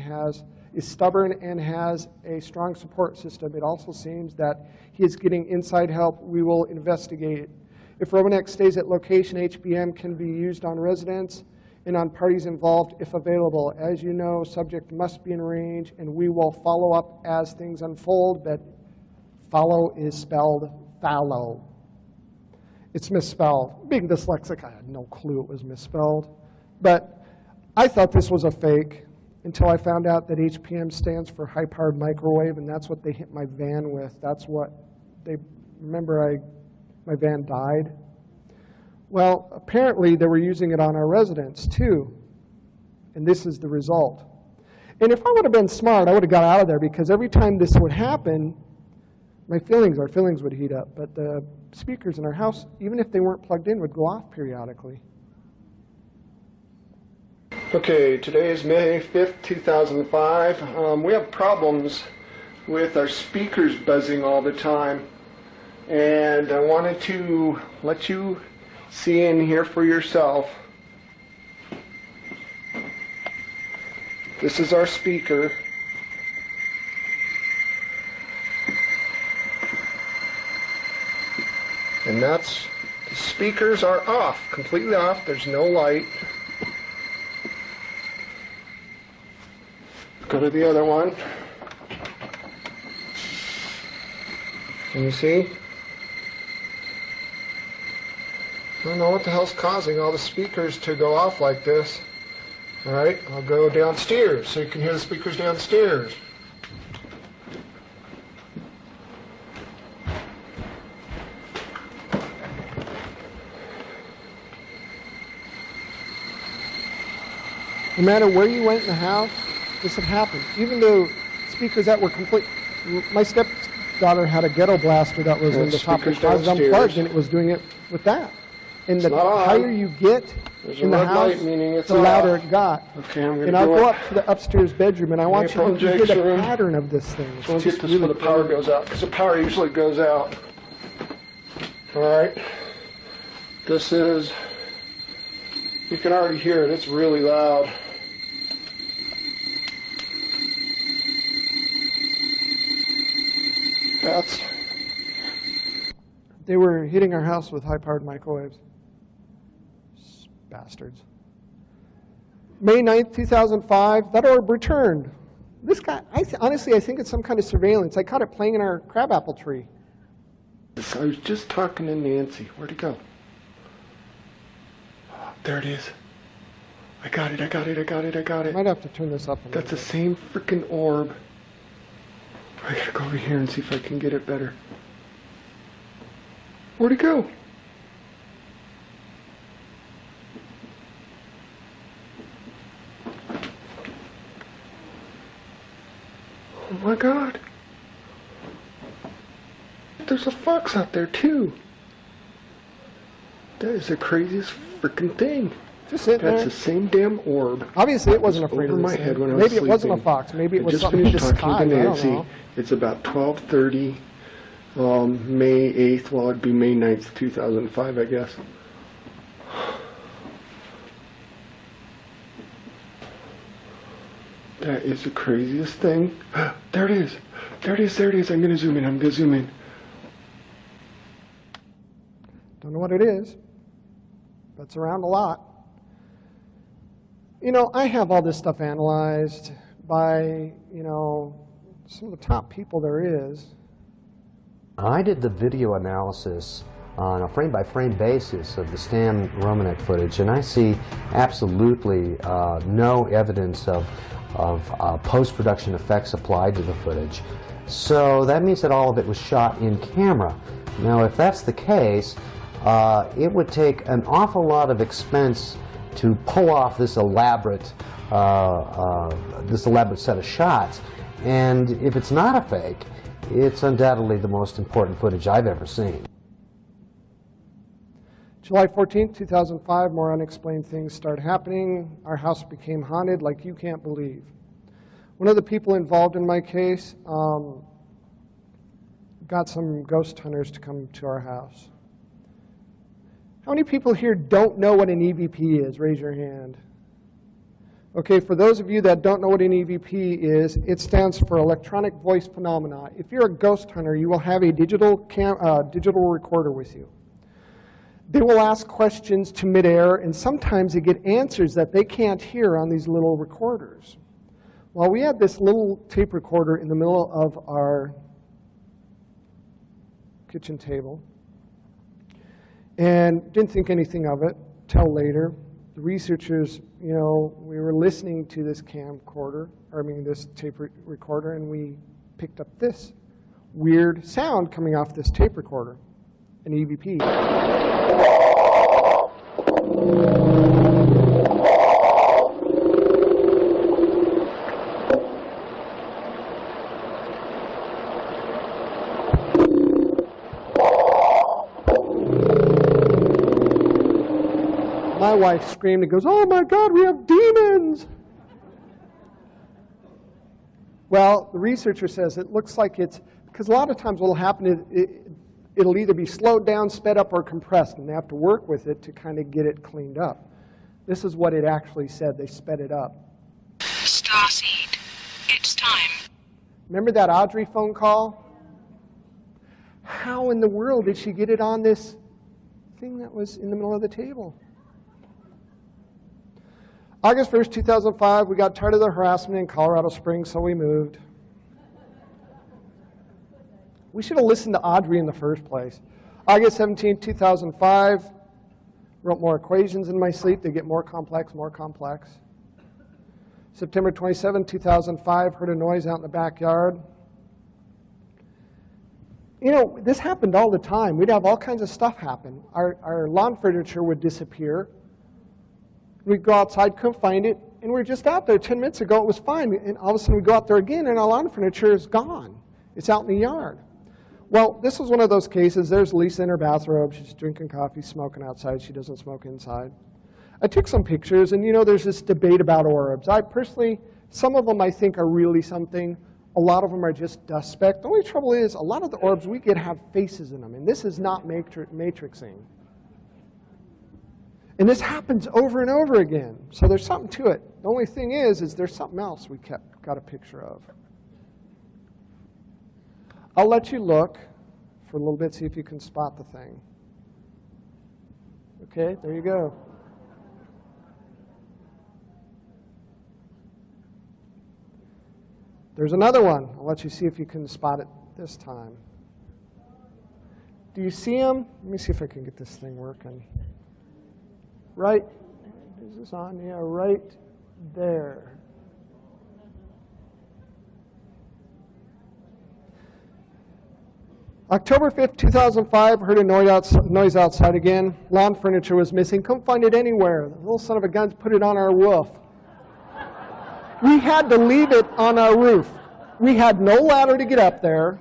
[SPEAKER 1] is stubborn and has a strong support system. It also seems that he is getting inside help. We will investigate it. If Romanek stays at location, HPM can be used on residents and on parties involved if available. As you know, subject must be in range, and we will follow up as things unfold. But follow is spelled fallow. It's misspelled. Being dyslexic, I had no clue it was misspelled. But I thought this was a fake until I found out that HPM stands for high-powered microwave, and that's what they hit my van with. That's what they, remember my van died? Well, apparently they were using it on our residents too, and this is the result. And if I would have been smart, I would have got out of there, because every time this would happen, our feelings would heat up. But the speakers in our house, even if they weren't plugged in, would go off periodically. Okay, today is May 5th, 2005. We have problems with our speakers buzzing all the time. And I wanted to let you see and hear for yourself. This is our speaker. And the speakers are off, completely off. There's no light. Go to the other one. Can you see? I don't know what the hell's causing all the speakers to go off like this. All right, I'll go downstairs so you can hear the speakers downstairs. No matter where you went in the house, this had happened. Even though speakers that were complete, my stepdaughter had a ghetto blaster that was in the top of the closet unplugged, and it was doing it with that. And the higher you get in the house, the louder it got. Okay, and I'll go up to the upstairs bedroom, and I want you to hear the pattern of this thing. Let's get this where the power goes out, because the power usually goes out. All right. This is, you can already hear it. It's really loud. They were hitting our house with high-powered microwaves. Bastards. May 9th, 2005, that orb returned. This guy, honestly, I think it's some kind of surveillance. I caught it playing in our crabapple tree. I was just talking to Nancy. Where'd it go? Oh, there it is. I got it. I might have to turn this up a little bit. That's the same freaking orb. I gotta go over here and see if I can get it better. Where'd it go? Oh my God. there's a fox out there too. That is the craziest freaking thing. Just sitting there. That's the same damn orb. Obviously, it wasn't afraid of my head when I was
[SPEAKER 6] Maybe it
[SPEAKER 1] sleeping.
[SPEAKER 6] wasn't a fox. Maybe it was something in the sky.
[SPEAKER 1] I don't know. It's about 12:30, May 8th. Well, it'd be May 9th, 2005, I guess. That is the craziest thing. There it is. There it is. There it is. I'm going to zoom in. I'm going to zoom in. Don't know what it is. But it's around a lot. You know, I have all this stuff analyzed by, you know, some of the top people there is.
[SPEAKER 18] I did the video analysis on a frame-by-frame basis of the Stan Romanek footage, and I see absolutely no evidence of post-production effects applied to the footage. So that means that all of it was shot in camera. Now, if that's the case, it would take an awful lot of expense to pull off this elaborate set of shots. And if it's not a fake, it's undoubtedly the most important footage I've ever seen.
[SPEAKER 1] July 14th, 2005, more unexplained things start happening. Our house became haunted like you can't believe. One of the people involved in my case got some ghost hunters to come to our house. How many people here don't know what an EVP is? Raise your hand. Okay, for those of you that don't know what an EVP is, it stands for electronic voice phenomena. If you're a ghost hunter, you will have a digital recorder with you. They will ask questions to midair, and sometimes they get answers that they can't hear on these little recorders. Well, we had this little tape recorder in the middle of our kitchen table, and didn't think anything of it till later. The researchers, you know, we were listening to this this tape recorder, and we picked up this weird sound coming off this tape recorder, an EVP. My wife screamed and goes, "Oh my God, we have demons!" Well, the researcher says it looks like it's, because a lot of times what will happen is it'll either be slowed down, sped up, or compressed, and they have to work with it to kind of get it cleaned up. This is what it actually said. They sped it up.
[SPEAKER 19] Starseed, it's time.
[SPEAKER 1] Remember that Audrey phone call? How in the world did she get it on this thing that was in the middle of the table? August 1st, 2005, we got tired of the harassment in Colorado Springs, so we moved. We should have listened to Audrey in the first place. August 17th, 2005, wrote more equations in my sleep. They get more complex, more complex. September 27th, 2005, heard a noise out in the backyard. You know, this happened all the time. We'd have all kinds of stuff happen. Our lawn furniture would disappear. We'd go outside, couldn't find it, and we were just out there 10 minutes ago, it was fine. And all of a sudden we go out there again, and our lawn furniture is gone. It's out in the yard. Well, this was one of those cases. There's Lisa in her bathrobe. She's drinking coffee, smoking outside. She doesn't smoke inside. I took some pictures, and you know, there's this debate about orbs. I personally, some of them I think are really something. A lot of them are just dust speck. The only trouble is, a lot of the orbs we get have faces in them, and this is not matrixing. And this happens over and over again. So there's something to it. The only thing is there's something else we got a picture of. I'll let you look for a little bit, see if you can spot the thing. Okay, there you go. There's another one. I'll let you see if you can spot it this time. Do you see them? Let me see if I can get this thing working. Right, is this on? Yeah, right there. October 5th, 2005, heard a noise outside again. Lawn furniture was missing. Couldn't find it anywhere. The little son of a gun put it on our roof. We had to leave it on our roof. We had no ladder to get up there.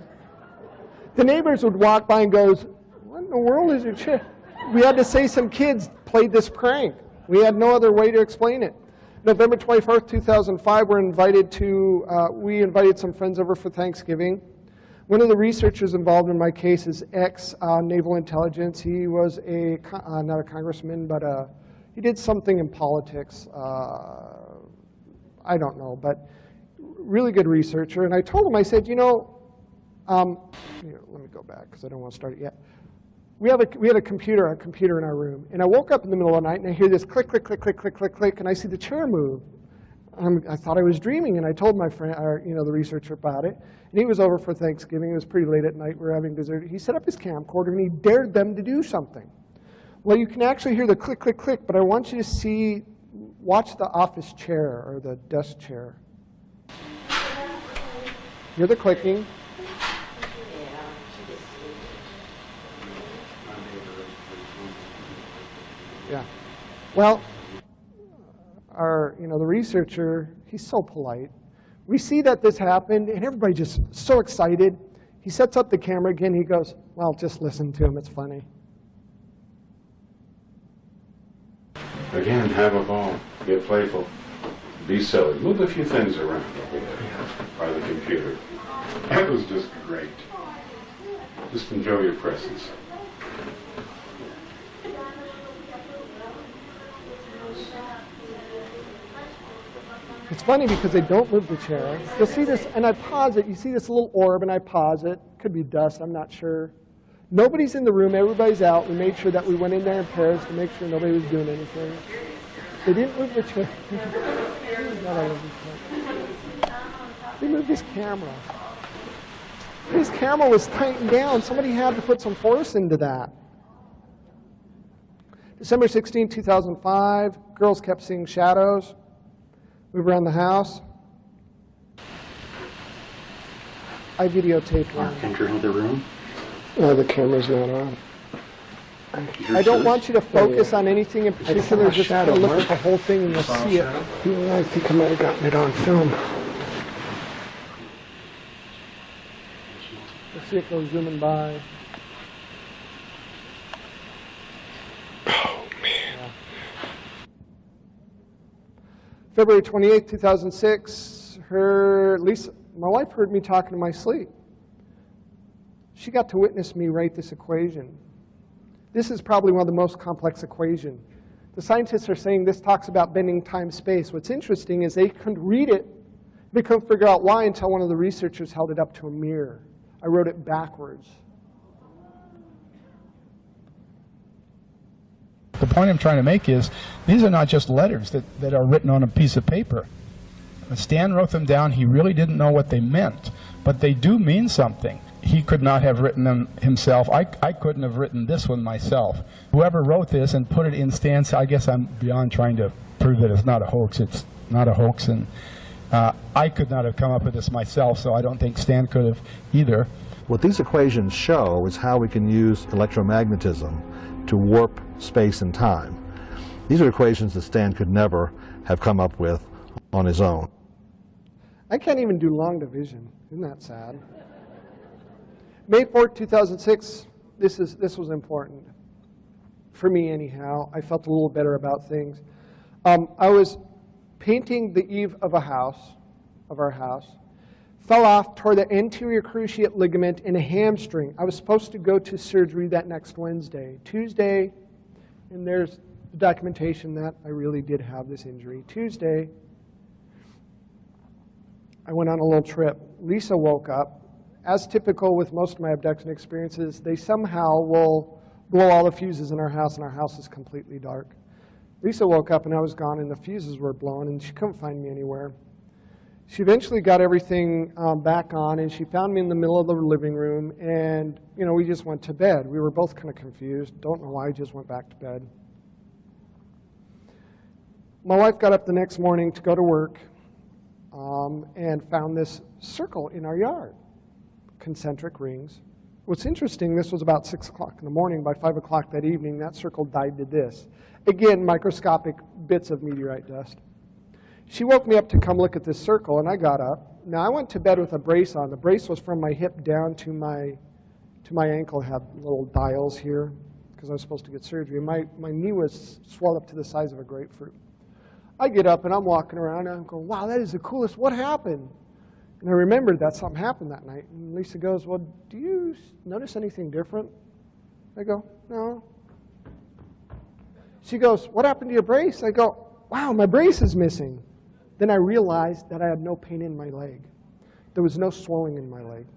[SPEAKER 1] The neighbors would walk by and goes, what in the world is your chair? We had to say some kids played this prank. We had no other way to explain it. November 21st, 2005, we invited some friends over for Thanksgiving. One of the researchers involved in my case is ex-naval intelligence. He was not a congressman, but he did something in politics. I don't know, but really good researcher. And I told him, I said, here, let me go back because I don't want to start it yet. We had a computer in our room, and I woke up in the middle of the night and I hear this click, click, click, click, click, click, click, and I see the chair move. I thought I was dreaming, and I told my friend, the researcher about it, and he was over for Thanksgiving. It was pretty late at night. We were having dessert. He set up his camcorder and he dared them to do something. Well, you can actually hear the click, click, click, but I want you to watch the office chair or the desk chair. Hear the clicking. Yeah. Well, the researcher, he's so polite. We see that this happened, and everybody just so excited. He sets up the camera again. He goes, well, just listen to him. It's funny.
[SPEAKER 20] Again, have a ball. Get playful. Be silly. Move a few things around over there by the computer. That was just great. Just enjoy your presence.
[SPEAKER 1] It's funny because they don't move the chair. You'll see this, and I pause it. You see this little orb, and I pause it. Could be dust, I'm not sure. Nobody's in the room. Everybody's out. We made sure that we went in there in pairs to make sure nobody was doing anything. They didn't move the chair. They moved his camera. His camera was tightened down. Somebody had to put some force into that. December 16, 2005, girls kept seeing shadows. Move around the house. I videotaped one.
[SPEAKER 20] Enter another room.
[SPEAKER 1] No, the camera's not on. I don't want you to focus on anything in particular. Just kind of look at the whole thing and you'll see it. I think I might have gotten it on film. Let's see if they'll zooming by. February 28, 2006, my wife heard me talking in my sleep. She got to witness me write this equation. This is probably one of the most complex equations. The scientists are saying this talks about bending time-space. What's interesting is they couldn't read it. They couldn't figure out why until one of the researchers held it up to a mirror. I wrote it backwards.
[SPEAKER 21] The point I'm trying to make is these are not just letters that are written on a piece of paper. Stan wrote them down. He really didn't know what they meant, but they do mean something. He could not have written them himself. I couldn't have written this one myself. Whoever wrote this and put it in Stan's, I guess I'm beyond trying to prove that it's not a hoax. It's not a hoax, and I could not have come up with this myself, so I don't think Stan could have either.
[SPEAKER 22] What these equations show is how we can use electromagnetism to warp space and time. These are equations that Stan could never have come up with on his own.
[SPEAKER 1] I can't even do long division. Isn't that sad? May 4th, 2006, this was important. For me, anyhow. I felt a little better about things. I was painting the eave of our house, fell off, tore the anterior cruciate ligament in a hamstring. I was supposed to go to surgery that next Wednesday. Tuesday, and there's the documentation that I really did have this injury. Tuesday, I went on a little trip. Lisa woke up. As typical with most of my abduction experiences, they somehow will blow all the fuses in our house, and our house is completely dark. Lisa woke up, and I was gone, and the fuses were blown, and she couldn't find me anywhere. She eventually got everything back on, and she found me in the middle of the living room, and we just went to bed. We were both kind of confused. Don't know why, just went back to bed. My wife got up the next morning to go to work and found this circle in our yard, concentric rings. What's interesting, this was about 6 o'clock in the morning. By 5 o'clock that evening, that circle died to this. Again, microscopic bits of meteorite dust. She woke me up to come look at this circle, and I got up. Now, I went to bed with a brace on. The brace was from my hip down to my to my ankle had little dials here because I was supposed to get surgery. My knee was swelled up to the size of a grapefruit. I get up and I'm walking around and I'm going, wow, that is the coolest. What happened? And I remembered that something happened that night. And Lisa goes, well, do you notice anything different? I go, no. She goes, what happened to your brace? I go, wow, my brace is missing. Then I realized that I had no pain in my leg. There was no swelling in my leg.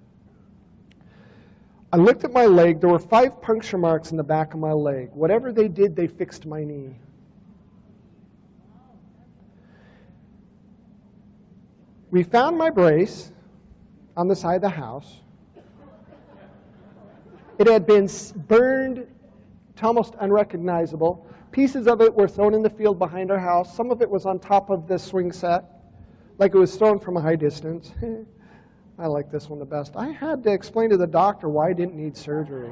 [SPEAKER 1] I looked at my leg. There were 5 puncture marks in the back of my leg. Whatever they did, they fixed my knee. We found my brace on the side of the house. It had been burned to almost unrecognizable. Pieces of it were thrown in the field behind our house. Some of it was on top of the swing set, like it was thrown from a high distance. I like this one the best. I had to explain to the doctor why I didn't need surgery.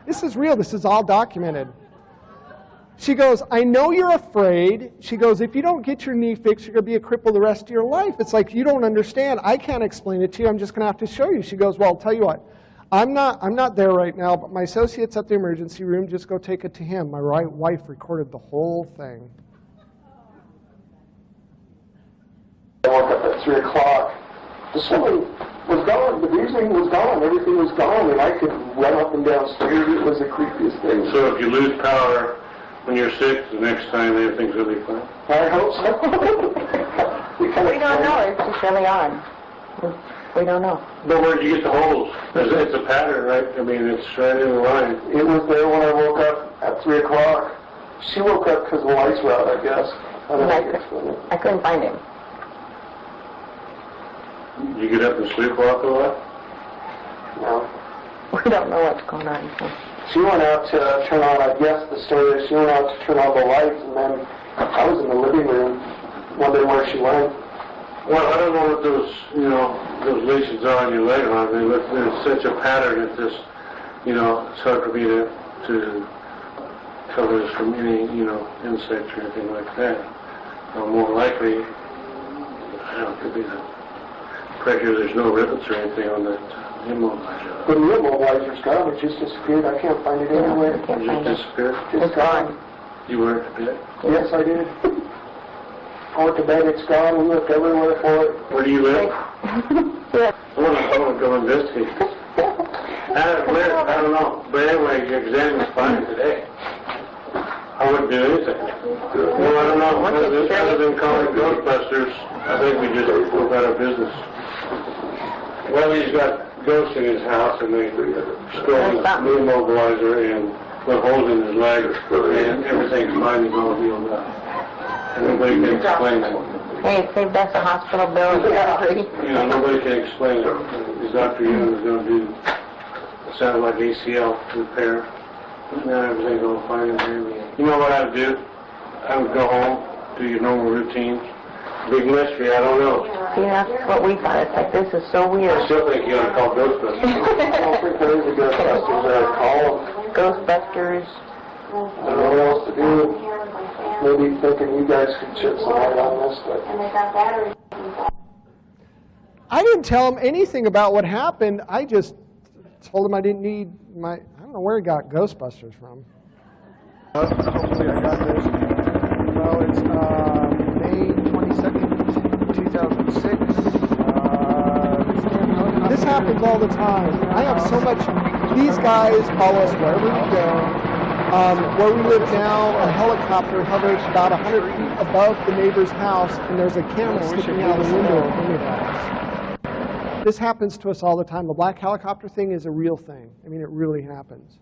[SPEAKER 1] This is real. This is all documented. She goes, I know you're afraid. She goes, if you don't get your knee fixed, you're going to be a cripple the rest of your life. It's like, you don't understand. I can't explain it to you. I'm just going to have to show you. She goes, well, I'll tell you what. I'm not there right now, but my associate's at the emergency room. Just go take it to him. My wife recorded the whole thing.
[SPEAKER 9] I woke up at 3 o'clock. The swelling was gone. The bruising was gone. Everything was gone, and I could run up and down stairs. It was the creepiest thing.
[SPEAKER 20] So if you lose power when you're sick, the next time everything's going to be fine?
[SPEAKER 9] I hope so.
[SPEAKER 4] We don't know. It's just early on. We don't know.
[SPEAKER 20] But where did you get the holes? It's a pattern, right? I mean, it's right in the line.
[SPEAKER 9] It was there when I woke up at 3 o'clock. She woke up because the lights were out, I guess.
[SPEAKER 4] I couldn't find him.
[SPEAKER 20] You get up and sleepwalk a lot?
[SPEAKER 9] No.
[SPEAKER 4] We don't know what's going on. So.
[SPEAKER 9] She went out to turn on, I guess the story is she went out to turn on the lights, and then I was in the living room wondering where she went.
[SPEAKER 20] Well, I don't know what those, those lesions are on your leg, I mean, there's such a pattern that this, it's hard for me to cover this from any, insects or anything like that. More likely, it could be the pressure. There's no rivets or anything on that immobilizer.
[SPEAKER 9] But the immobilizer's gone. It just disappeared. I can't find it anywhere.
[SPEAKER 20] It just disappeared?
[SPEAKER 9] It's gone.
[SPEAKER 20] You were at bed?
[SPEAKER 9] Yes, I did. I went to bed. It's gone. We looked everywhere for it.
[SPEAKER 20] Where do you live? I want to go investigate. I don't know. But anyway, your exam is fine today. I wouldn't do anything. Well, I don't know. Other than calling Ghostbusters, I think we just go about our business. Well, he's got ghosts in his house, and they stole his immobilizer and put holes in his leg, and everything's fine and all healed up. And nobody can explain it.
[SPEAKER 4] Hey, it saved us a hospital bill.
[SPEAKER 20] Nobody can explain it. Dr. Young is going to do, it sounded like ACL repair. Now everything's all fine and dandy. You know what I would do? I would go home, do your normal routine. Big mystery, I don't know.
[SPEAKER 4] See, that's what we thought. It's like, this is so weird.
[SPEAKER 20] I still think you ought to call Ghostbusters.
[SPEAKER 9] I don't think there is a Ghostbusters there. Call
[SPEAKER 4] Ghostbusters.
[SPEAKER 9] I don't know what else to do. Maybe thinking you guys could shed some light on this, but...
[SPEAKER 1] I didn't tell him anything about what happened. I just told him I didn't need my... I don't know where he got Ghostbusters from. Hopefully I got this. Well, it's May 22nd, 2006. This happens all the time. I have so much... These guys follow us wherever we go. Where we live now, a helicopter hovers about 100 feet above the neighbor's house, and there's a camera sticking out the window of the house. This happens to us all the time. The black helicopter thing is a real thing. I mean, it really happens.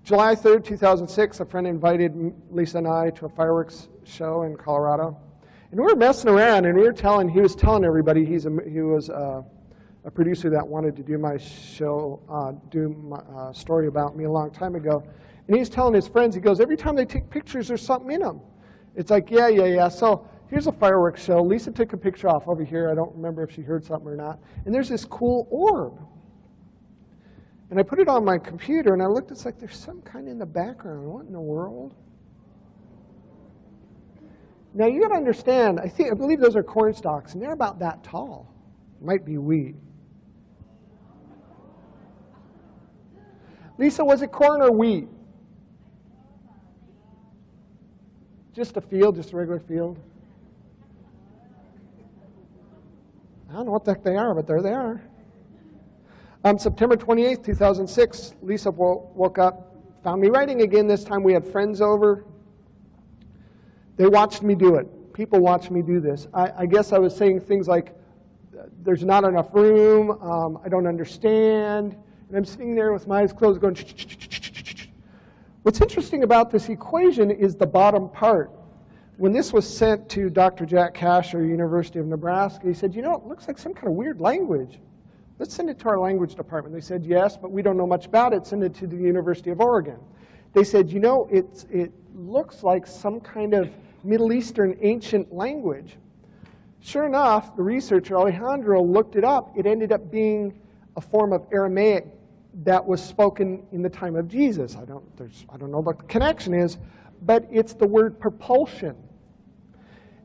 [SPEAKER 1] July 3rd, 2006, a friend invited Lisa and I to a fireworks show in Colorado. And we were messing around, and he was telling everybody he was a producer that wanted to do my show, story about me a long time ago. And he's telling his friends, he goes, every time they take pictures, there's something in them. It's like, yeah. So here's a fireworks show. Lisa took a picture off over here. I don't remember if she heard something or not. And there's this cool orb. And I put it on my computer, and I looked. It's like there's some kind in the background. What in the world? Now, you got to understand, I believe those are corn stalks, and they're about that tall. It might be wheat. Lisa, was it corn or wheat? Just a field, just a regular field. I don't know what the heck they are, but there they are. September 28th, 2006, Lisa woke up, found me writing again. This time we had friends over. They watched me do it. People watched me do this. I guess I was saying things like, there's not enough room, I don't understand. And I'm sitting there with my eyes closed going, ch-ch-ch-ch-ch-ch-ch. What's interesting about this equation is the bottom part. When this was sent to Dr. Jack Kasher, University of Nebraska, he said, you know, it looks like some kind of weird language. Let's send it to our language department. They said, yes, but we don't know much about it. Send it to the University of Oregon. They said, you know, it looks like some kind of Middle Eastern ancient language. Sure enough, the researcher, Alejandro, looked it up. It ended up being a form of Aramaic that was spoken in the time of Jesus. I don't know what the connection is, but it's the word propulsion.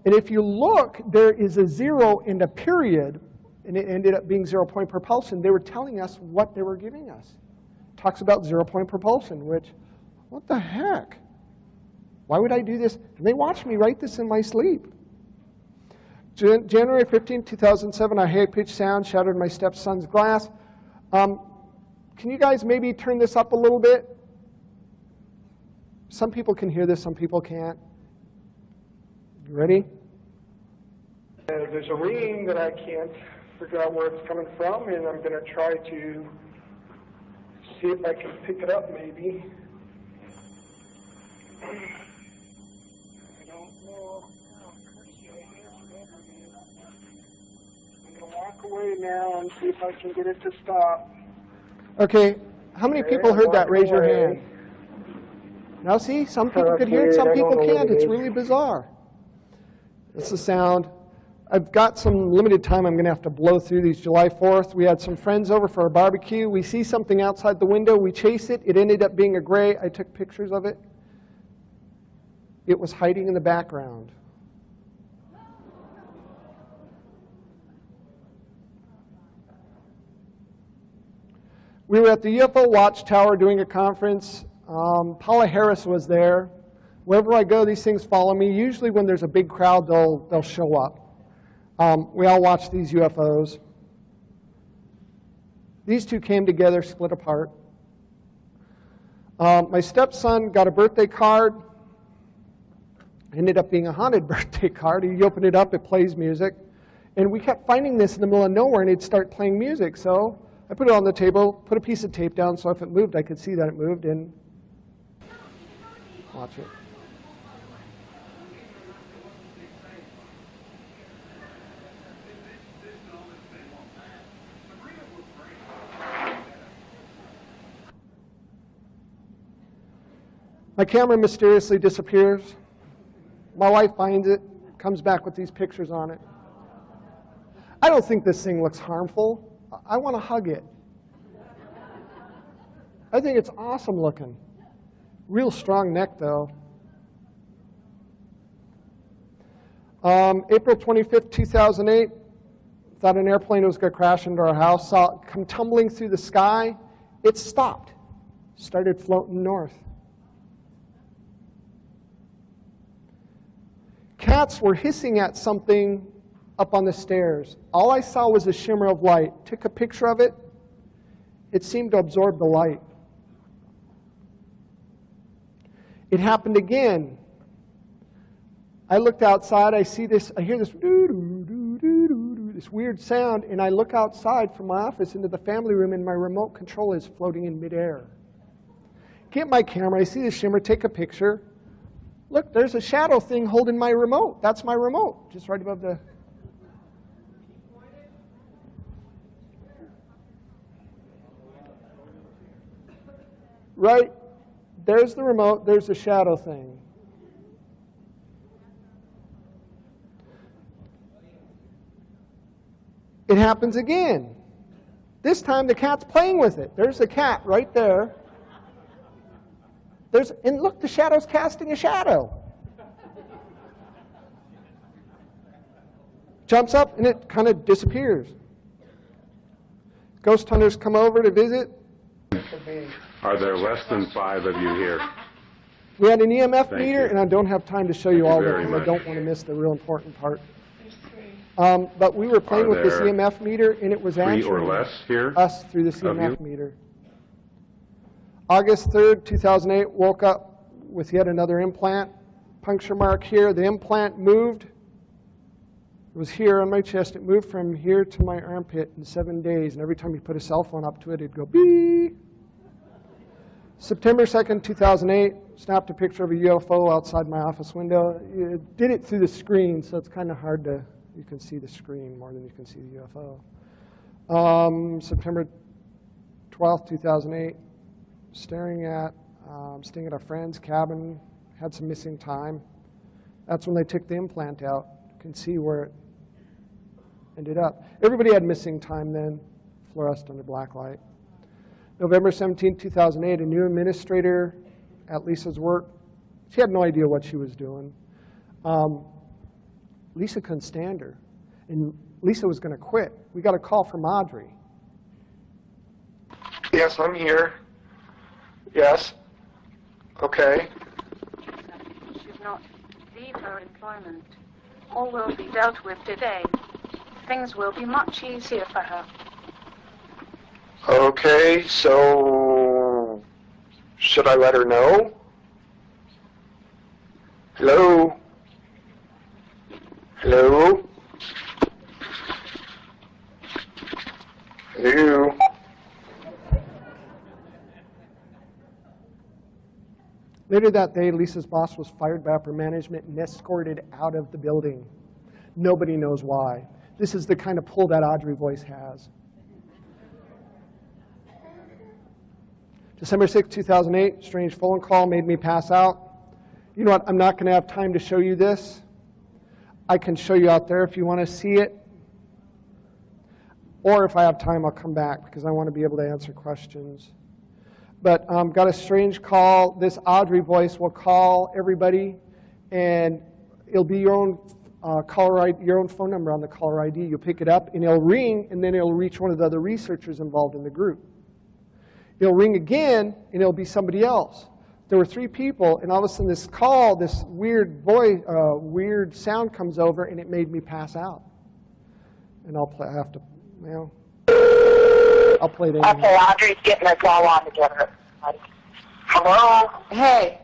[SPEAKER 1] And if you look, there is a zero and a period, and it ended up being 0-point propulsion. They were telling us what they were giving us. It talks about 0-point propulsion, which, what the heck? Why would I do this? And they watched me write this in my sleep. January 15, 2007, a high-pitched sound shattered my stepson's glass. Can you guys maybe turn this up a little bit? Some people can hear this, some people can't. You ready? There's a ringing that I can't figure out where it's coming from, and I'm going to try to see if I can pick it up maybe. Walk away now and see if I can get it to stop. Okay, how many people heard that? Raise your hand. Now see, some people could hear it, some people can't. It's really bizarre. It's the sound. I've got some limited time. I'm going to have to blow through these. July 4th, we had some friends over for a barbecue. We see something outside the window. We chase it. It ended up being a gray. I took pictures of it. It was hiding in the background. We were at the UFO Watchtower doing a conference. Paula Harris was there. Wherever I go, these things follow me. Usually when there's a big crowd, they'll show up. We all watch these UFOs. These two came together, split apart. My stepson got a birthday card. Ended up being a haunted birthday card. You open it up, it plays music. And we kept finding this in the middle of nowhere, and it'd start playing music. So I put it on the table, put a piece of tape down, so if it moved, I could see that it moved, and watch it. My camera mysteriously disappears. My wife finds it, comes back with these pictures on it. I don't think this thing looks harmful. I want to hug it. I think it's awesome looking. Real strong neck, though. April 25th, 2008, thought an airplane was going to crash into our house. Saw it come tumbling through the sky. It stopped. Started floating north. Cats were hissing at something up on the stairs. All I saw was a shimmer of light. Took a picture of it. It seemed to absorb the light. It happened again. I looked outside. I hear this this weird sound, and I look outside from my office into the family room, and my remote control is floating in midair. Get my camera. I see the shimmer. Take a picture. Look, there's a shadow thing holding my remote. That's my remote, just right above the... Right, there's the remote, there's the shadow thing. It happens again. This time the cat's playing with it. There's the cat right there. And look, the shadow's casting a shadow. Jumps up and it kind of disappears. Ghost hunters come over to visit.
[SPEAKER 20] Are there less than 5 of you here?
[SPEAKER 1] We had an EMF
[SPEAKER 20] Thank
[SPEAKER 1] meter,
[SPEAKER 20] you.
[SPEAKER 1] and I don't have time to show you all of it
[SPEAKER 20] very
[SPEAKER 1] because I
[SPEAKER 20] much.
[SPEAKER 1] don't want to miss the real important part. But we were playing
[SPEAKER 20] Are
[SPEAKER 1] with this
[SPEAKER 20] there
[SPEAKER 1] EMF meter, and it was
[SPEAKER 20] 3
[SPEAKER 1] answering
[SPEAKER 20] or less here
[SPEAKER 1] us through this
[SPEAKER 20] of
[SPEAKER 1] EMF
[SPEAKER 20] you?
[SPEAKER 1] meter. August 3rd, 2008, woke up with yet another implant. Puncture mark here. The implant moved. It was here on my chest. It moved from here to my armpit in 7 days, and every time you put a cell phone up to it, it'd go beep. September 2nd, 2008, snapped a picture of a UFO outside my office window. It did it through the screen, so it's kind of hard to, you can see the screen more than you can see the UFO. September 12th, 2008, staying at a friend's cabin, had some missing time. That's when they took the implant out. You can see where it ended up. Everybody had missing time then, fluoresced under black light. November 17, 2008, a new administrator at Lisa's work. She had no idea what she was doing. Lisa couldn't stand her, and Lisa was going to quit. We got a call from Audrey.
[SPEAKER 5] Yes, I'm here. Yes. Okay.
[SPEAKER 7] She should not leave her employment. All will be dealt with today. Things will be much easier for her.
[SPEAKER 5] Okay, so should I let her know? Hello? Hello? Hello?
[SPEAKER 1] Later that day, Lisa's boss was fired by upper management and escorted out of the building. Nobody knows why. This is the kind of pull that Audrey voice has. December 6, 2008, strange phone call made me pass out. You know what, I'm not going to have time to show you this. I can show you out there if you want to see it. Or if I have time, I'll come back because I want to be able to answer questions. But got a strange call. This Audrey voice will call everybody, and it'll be your own caller ID, your own phone number on the caller ID. You'll pick it up, and it'll ring, and then it'll reach one of the other researchers involved in the group. It'll ring again, and it'll be somebody else. There were 3 people, and all of a sudden this call, this weird voice, weird sound comes over, and it made me pass out. And I'll play. I have to, you know, I'll play it anyway.
[SPEAKER 4] Okay, Audrey's getting us all on together. Hello? Hey.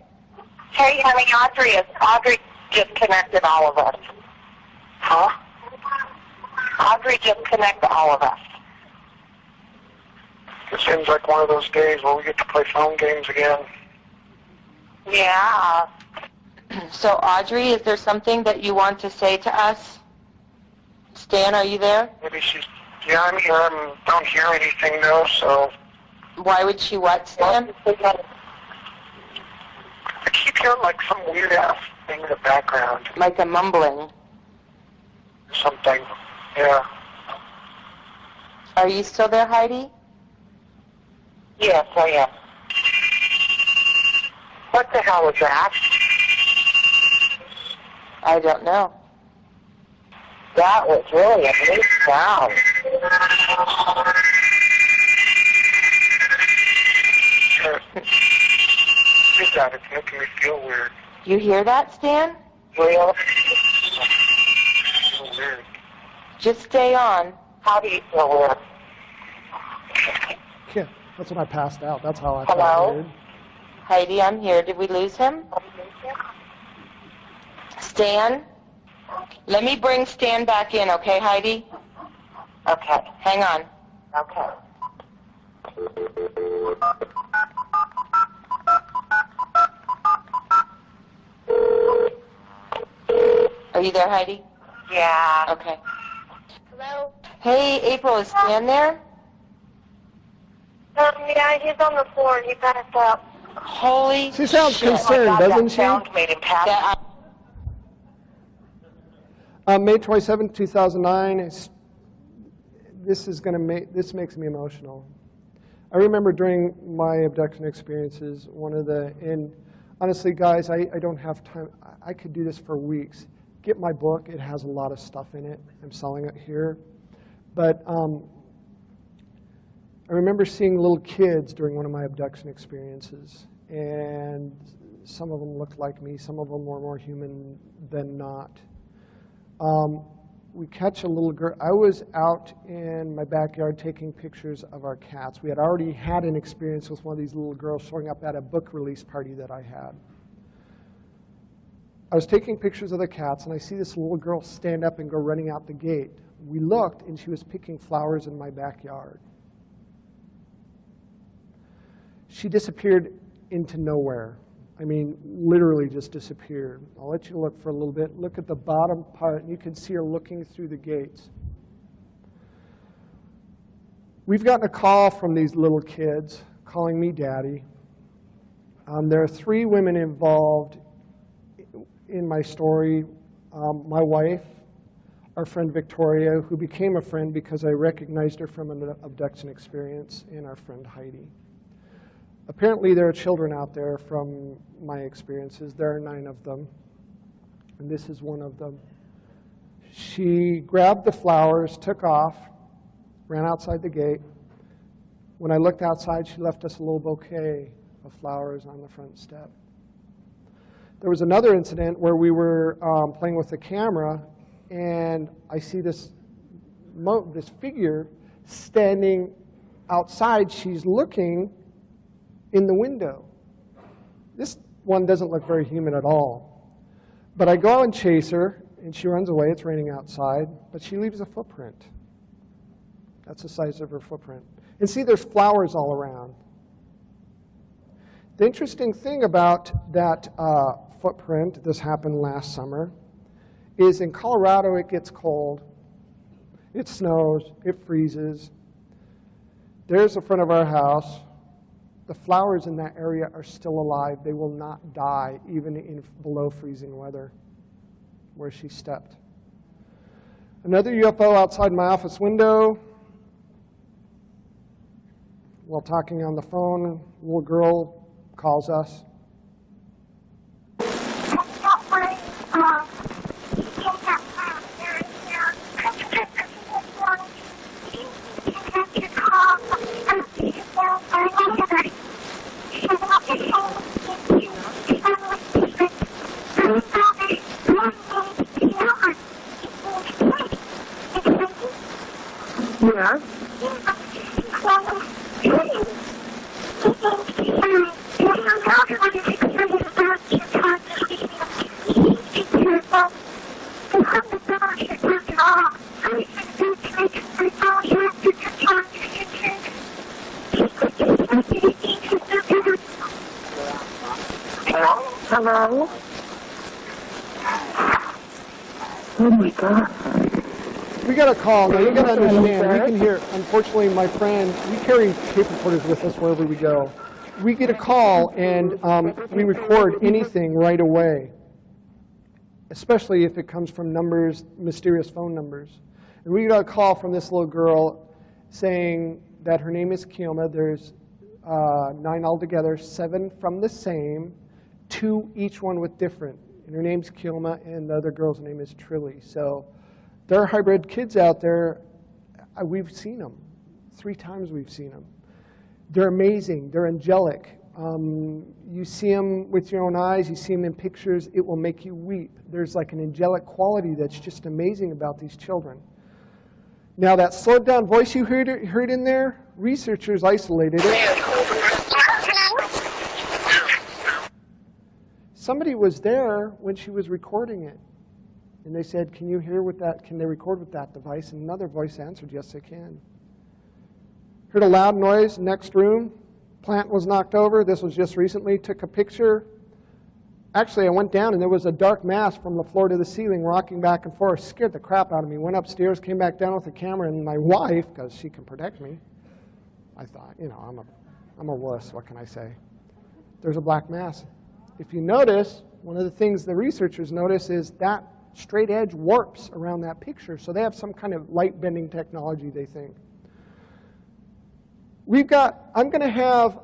[SPEAKER 4] Hey, honey, Audrey just connected all of us. Huh? Audrey just connected all of us.
[SPEAKER 5] It seems like one of those days where we get to play phone games again.
[SPEAKER 4] Yeah.
[SPEAKER 23] So, Audrey, is there something that you want to say to us? Stan, are you there?
[SPEAKER 5] Maybe she's... Yeah, I'm here. I don't hear anything, though, so...
[SPEAKER 23] Why would she what, Stan?
[SPEAKER 5] I keep hearing, like, some weird-ass thing in the background.
[SPEAKER 23] Like a mumbling.
[SPEAKER 5] Something. Yeah.
[SPEAKER 23] Are you still there, Heidi?
[SPEAKER 4] Yes, I am. What the hell was that?
[SPEAKER 23] I don't know.
[SPEAKER 4] That was really a big sound.
[SPEAKER 5] God, it's making me feel weird.
[SPEAKER 23] You hear that, Stan?
[SPEAKER 4] Real?
[SPEAKER 5] Feel weird.
[SPEAKER 23] Just stay on.
[SPEAKER 4] How do you feel weird?
[SPEAKER 1] Yeah, that's when I passed out. That's how I
[SPEAKER 23] Hello?
[SPEAKER 1] felt weird.
[SPEAKER 23] Heidi, I'm here. Did we lose him? Stan? Let me bring Stan back in, okay, Heidi?
[SPEAKER 4] Okay.
[SPEAKER 23] Hang on.
[SPEAKER 4] Okay.
[SPEAKER 23] Are you there, Heidi?
[SPEAKER 4] Yeah.
[SPEAKER 23] Okay.
[SPEAKER 4] Hello?
[SPEAKER 23] Hey, April, is Stan there?
[SPEAKER 4] Yeah, he's on the floor and he passed out.
[SPEAKER 23] Holy
[SPEAKER 1] She sounds
[SPEAKER 23] shit.
[SPEAKER 1] concerned,
[SPEAKER 4] Oh my God,
[SPEAKER 1] doesn't
[SPEAKER 4] that
[SPEAKER 1] she?
[SPEAKER 4] sound made him pass out.
[SPEAKER 1] May 27, 2009. This makes me emotional. I remember during my abduction experiences, and honestly, guys, I don't have time. I could do this for weeks. Get my book. It has a lot of stuff in it. I'm selling it here. But I remember seeing little kids during one of my abduction experiences, and some of them looked like me, some of them were more human than not. We catch a little girl. I was out in my backyard taking pictures of our cats. We had already had an experience with one of these little girls showing up at a book release party that I had. I was taking pictures of the cats, and I see this little girl stand up and go running out the gate. We looked, and she was picking flowers in my backyard. She disappeared into nowhere. I mean, literally just disappeared. I'll let you look for a little bit. Look at the bottom part, and you can see her looking through the gates. We've gotten a call from these little kids calling me daddy. There are 3 women involved in my story. My wife, our friend Victoria, who became a friend because I recognized her from an abduction experience, and our friend Heidi. Apparently, there are children out there from my experiences. There are 9 of them, and this is one of them. She grabbed the flowers, took off, ran outside the gate. When I looked outside, she left us a little bouquet of flowers on the front step. There was another incident where we were playing with the camera, and I see this figure standing outside. She's looking in the window. This one doesn't look very human at all. But I go and chase her, and she runs away. It's raining outside, but she leaves a footprint. That's the size of her footprint. And see, there's flowers all around. The interesting thing about that footprint, this happened last summer, is in Colorado it gets cold. It snows, it freezes. There's the front of our house. The flowers in that area are still alive. They will not die, even in below freezing weather, where she stepped. Another UFO outside my office window. While talking on the phone, a little girl calls us.
[SPEAKER 4] Yeah. Hello? Oh my God.
[SPEAKER 1] We got a call. Now, you got to understand, we can hear, unfortunately, my friend, we carry tape recorders with us wherever we go. We get a call, and we record anything right away, especially if it comes from numbers, mysterious phone numbers. And we got a call from this little girl saying that her name is Keoma. There's 9 altogether, 7 from the same, 2 each one with different. And her name's Keoma, and the other girl's name is Trilly. So there are hybrid kids out there. We've seen them. 3 times we've seen them. They're amazing. They're angelic. You see them with your own eyes. You see them in pictures. It will make you weep. There's like an angelic quality that's just amazing about these children. Now, that slowed down voice you heard in there, researchers isolated it. Somebody was there when she was recording it. And they said, can you hear with that? Can they record with that device? And another voice answered, yes, they can. Heard a loud noise, next room. Plant was knocked over. This was just recently. Took a picture. Actually, I went down, and there was a dark mass from the floor to the ceiling rocking back and forth. Scared the crap out of me. Went upstairs, came back down with the camera, and my wife, because she can protect me, I thought, you know, I'm a wuss. What can I say? There's a black mass. If you notice, one of the things the researchers notice is that straight edge warps around that picture. So they have some kind of light bending technology, they think. I'm going to have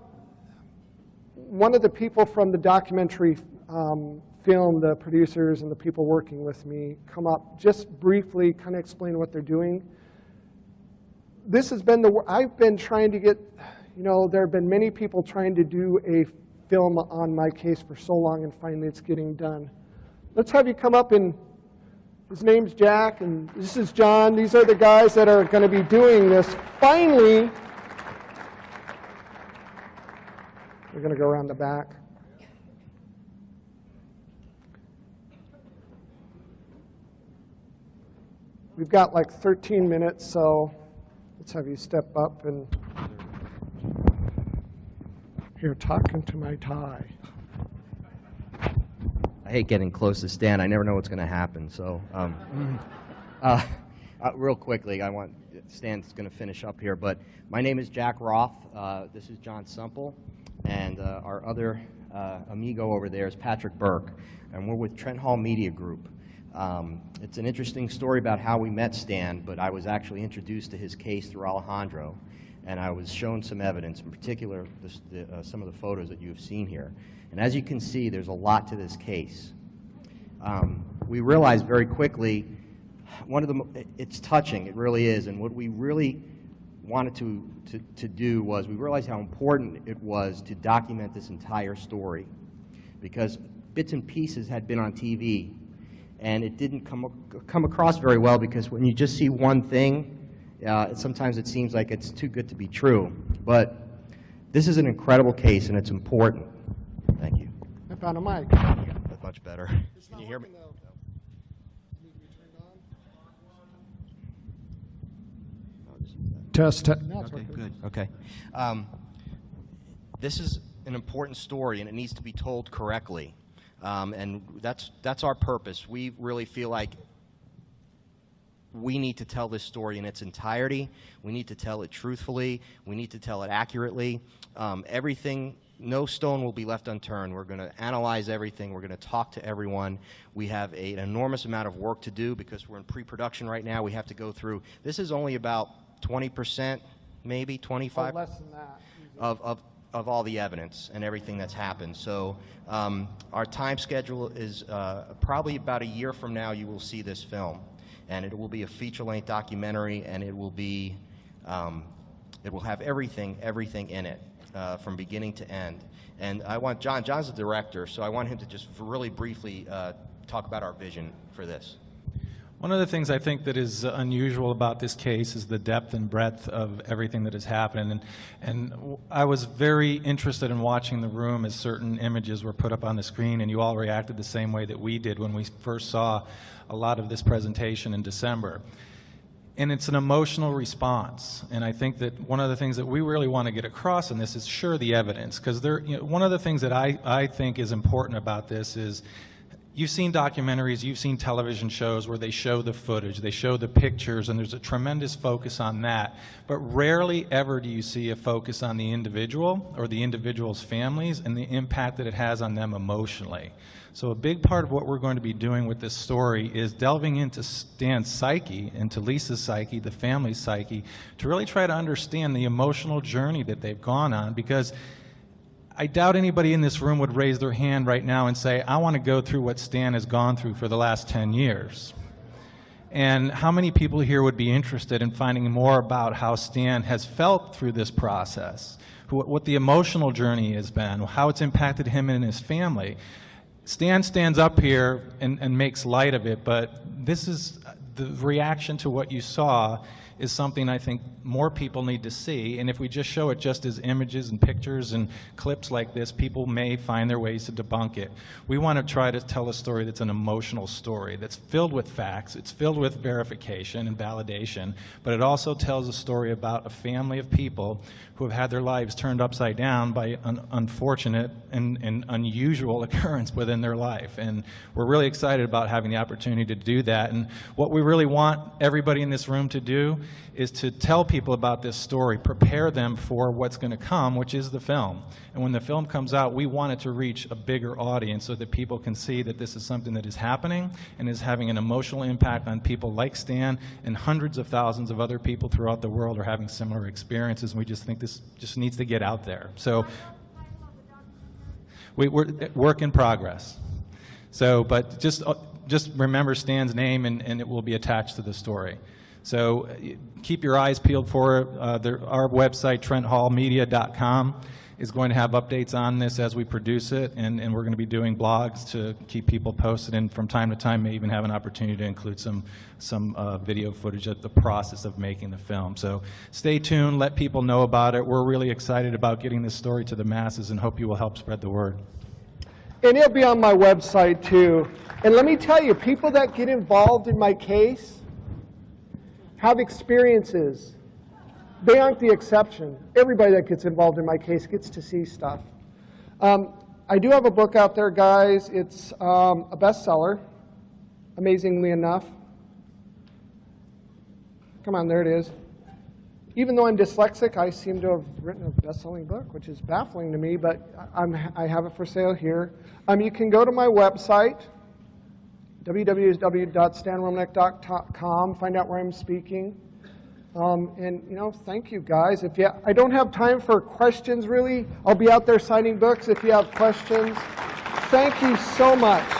[SPEAKER 1] one of the people from the documentary film, the producers and the people working with me, come up just briefly, kind of explain what they're doing. this has been I've been trying to get, there have been many people trying to do a film on my case for so long, and finally it's getting done. Let's have you come up, and his name's Jack, and this is John. These are the guys that are going to be doing this. Finally, we're going to go around the back. We've got like 13 minutes, so let's have you step up and here talking to my tie.
[SPEAKER 3] I hate getting close to Stan. I never know what's going to happen. So real quickly, Stan's going to finish up here, but my name is Jack Roth. This is John Sumple, and our other amigo over there is Patrick Burke, and we're with Trent Hall Media Group. It's an interesting story about how we met Stan, but I was actually introduced to his case through Alejandro, and I was shown some evidence, in particular some of the photos that you have seen here. And as you can see, there's a lot to this case. We realized very quickly, it's touching, it really is, and what we really wanted to do was we realized how important it was to document this entire story, because bits and pieces had been on TV, and it didn't come across very well, because when you just see one thing, sometimes it seems like it's too good to be true. But this is an incredible case, and it's important. Thank you.
[SPEAKER 1] I found a mic.
[SPEAKER 3] That's much better. Can you hear me?
[SPEAKER 1] Test.
[SPEAKER 3] No, okay, good. Okay. This is an important story, and it needs to be told correctly. And that's our purpose. We really feel like we need to tell this story in its entirety. We need to tell it truthfully. We need to tell it accurately. Everything, no stone will be left unturned. We're going to analyze everything. We're going to talk to everyone. We have an enormous amount of work to do because we're in pre-production right now. We have to go through. This is only about 20%, maybe 25%.
[SPEAKER 1] Less than that.
[SPEAKER 3] Of all the evidence and everything that's happened. So our time schedule is probably about a year from now you will see this film. And it will be a feature-length documentary, and it will have everything in it from beginning to end. And I want John's the director, so I want him to just really briefly talk about our vision for this.
[SPEAKER 8] One of the things I think that is unusual about this case is the depth and breadth of everything that has happened. And I was very interested in watching the room as certain images were put up on the screen, and you all reacted the same way that we did when we first saw a lot of this presentation in December. And it's an emotional response. And I think that one of the things that we really want to get across in this is sure the evidence, because one of the things that I think is important about this is you've seen documentaries, you've seen television shows where they show the footage, they show the pictures, and there's a tremendous focus on that. But rarely ever do you see a focus on the individual or the individual's families and the impact that it has on them emotionally. So a big part of what we're going to be doing with this story is delving into Stan's psyche, into Lisa's psyche, the family's psyche, to really try to understand the emotional journey that they've gone on, because I doubt anybody in this room would raise their hand right now and say, I want to go through what Stan has gone through for the last 10 years. And how many people here would be interested in finding more about how Stan has felt through this process, what the emotional journey has been, how it's impacted him and his family? Stan stands up here and makes light of it, but this is the reaction to what you saw is something I think more people need to see. And if we just show it just as images and pictures and clips like this, people may find their ways to debunk it. We want to try to tell a story that's an emotional story, that's filled with facts, it's filled with verification and validation, but it also tells a story about a family of people who have had their lives turned upside down by an unfortunate and unusual occurrence within their life. And we're really excited about having the opportunity to do that. And what we really want everybody in this room to do is to tell people about this story, prepare them for what's going to come, which is the film. And when the film comes out, we want it to reach a bigger audience so that people can see that this is something that is happening and is having an emotional impact on people like Stan, and hundreds of thousands of other people throughout the world are having similar experiences, and we just think this just needs to get out there. So we're work in progress. So, but just remember Stan's name, and it will be attached to the story. So keep your eyes peeled for it. Our website, TrentHallMedia.com, is going to have updates on this as we produce it, and we're going to be doing blogs to keep people posted, and from time to time may even have an opportunity to include some video footage of the process of making the film. So stay tuned, let people know about it. We're really excited about getting this story to the masses and hope you will help spread the word.
[SPEAKER 1] And it'll be on my website too. And let me tell you, people that get involved in my case have experiences. They aren't the exception. Everybody that gets involved in my case gets to see stuff. I do have a book out there, guys. It's a bestseller, amazingly enough. Come on, there it is. Even though I'm dyslexic, I seem to have written a best-selling book, which is baffling to me, but I have it for sale here. You can go to my website, www.stanromanek.com, find out where I'm speaking. And, you know, thank you, guys. I don't have time for questions, really. I'll be out there signing books if you have questions. Thank you so much.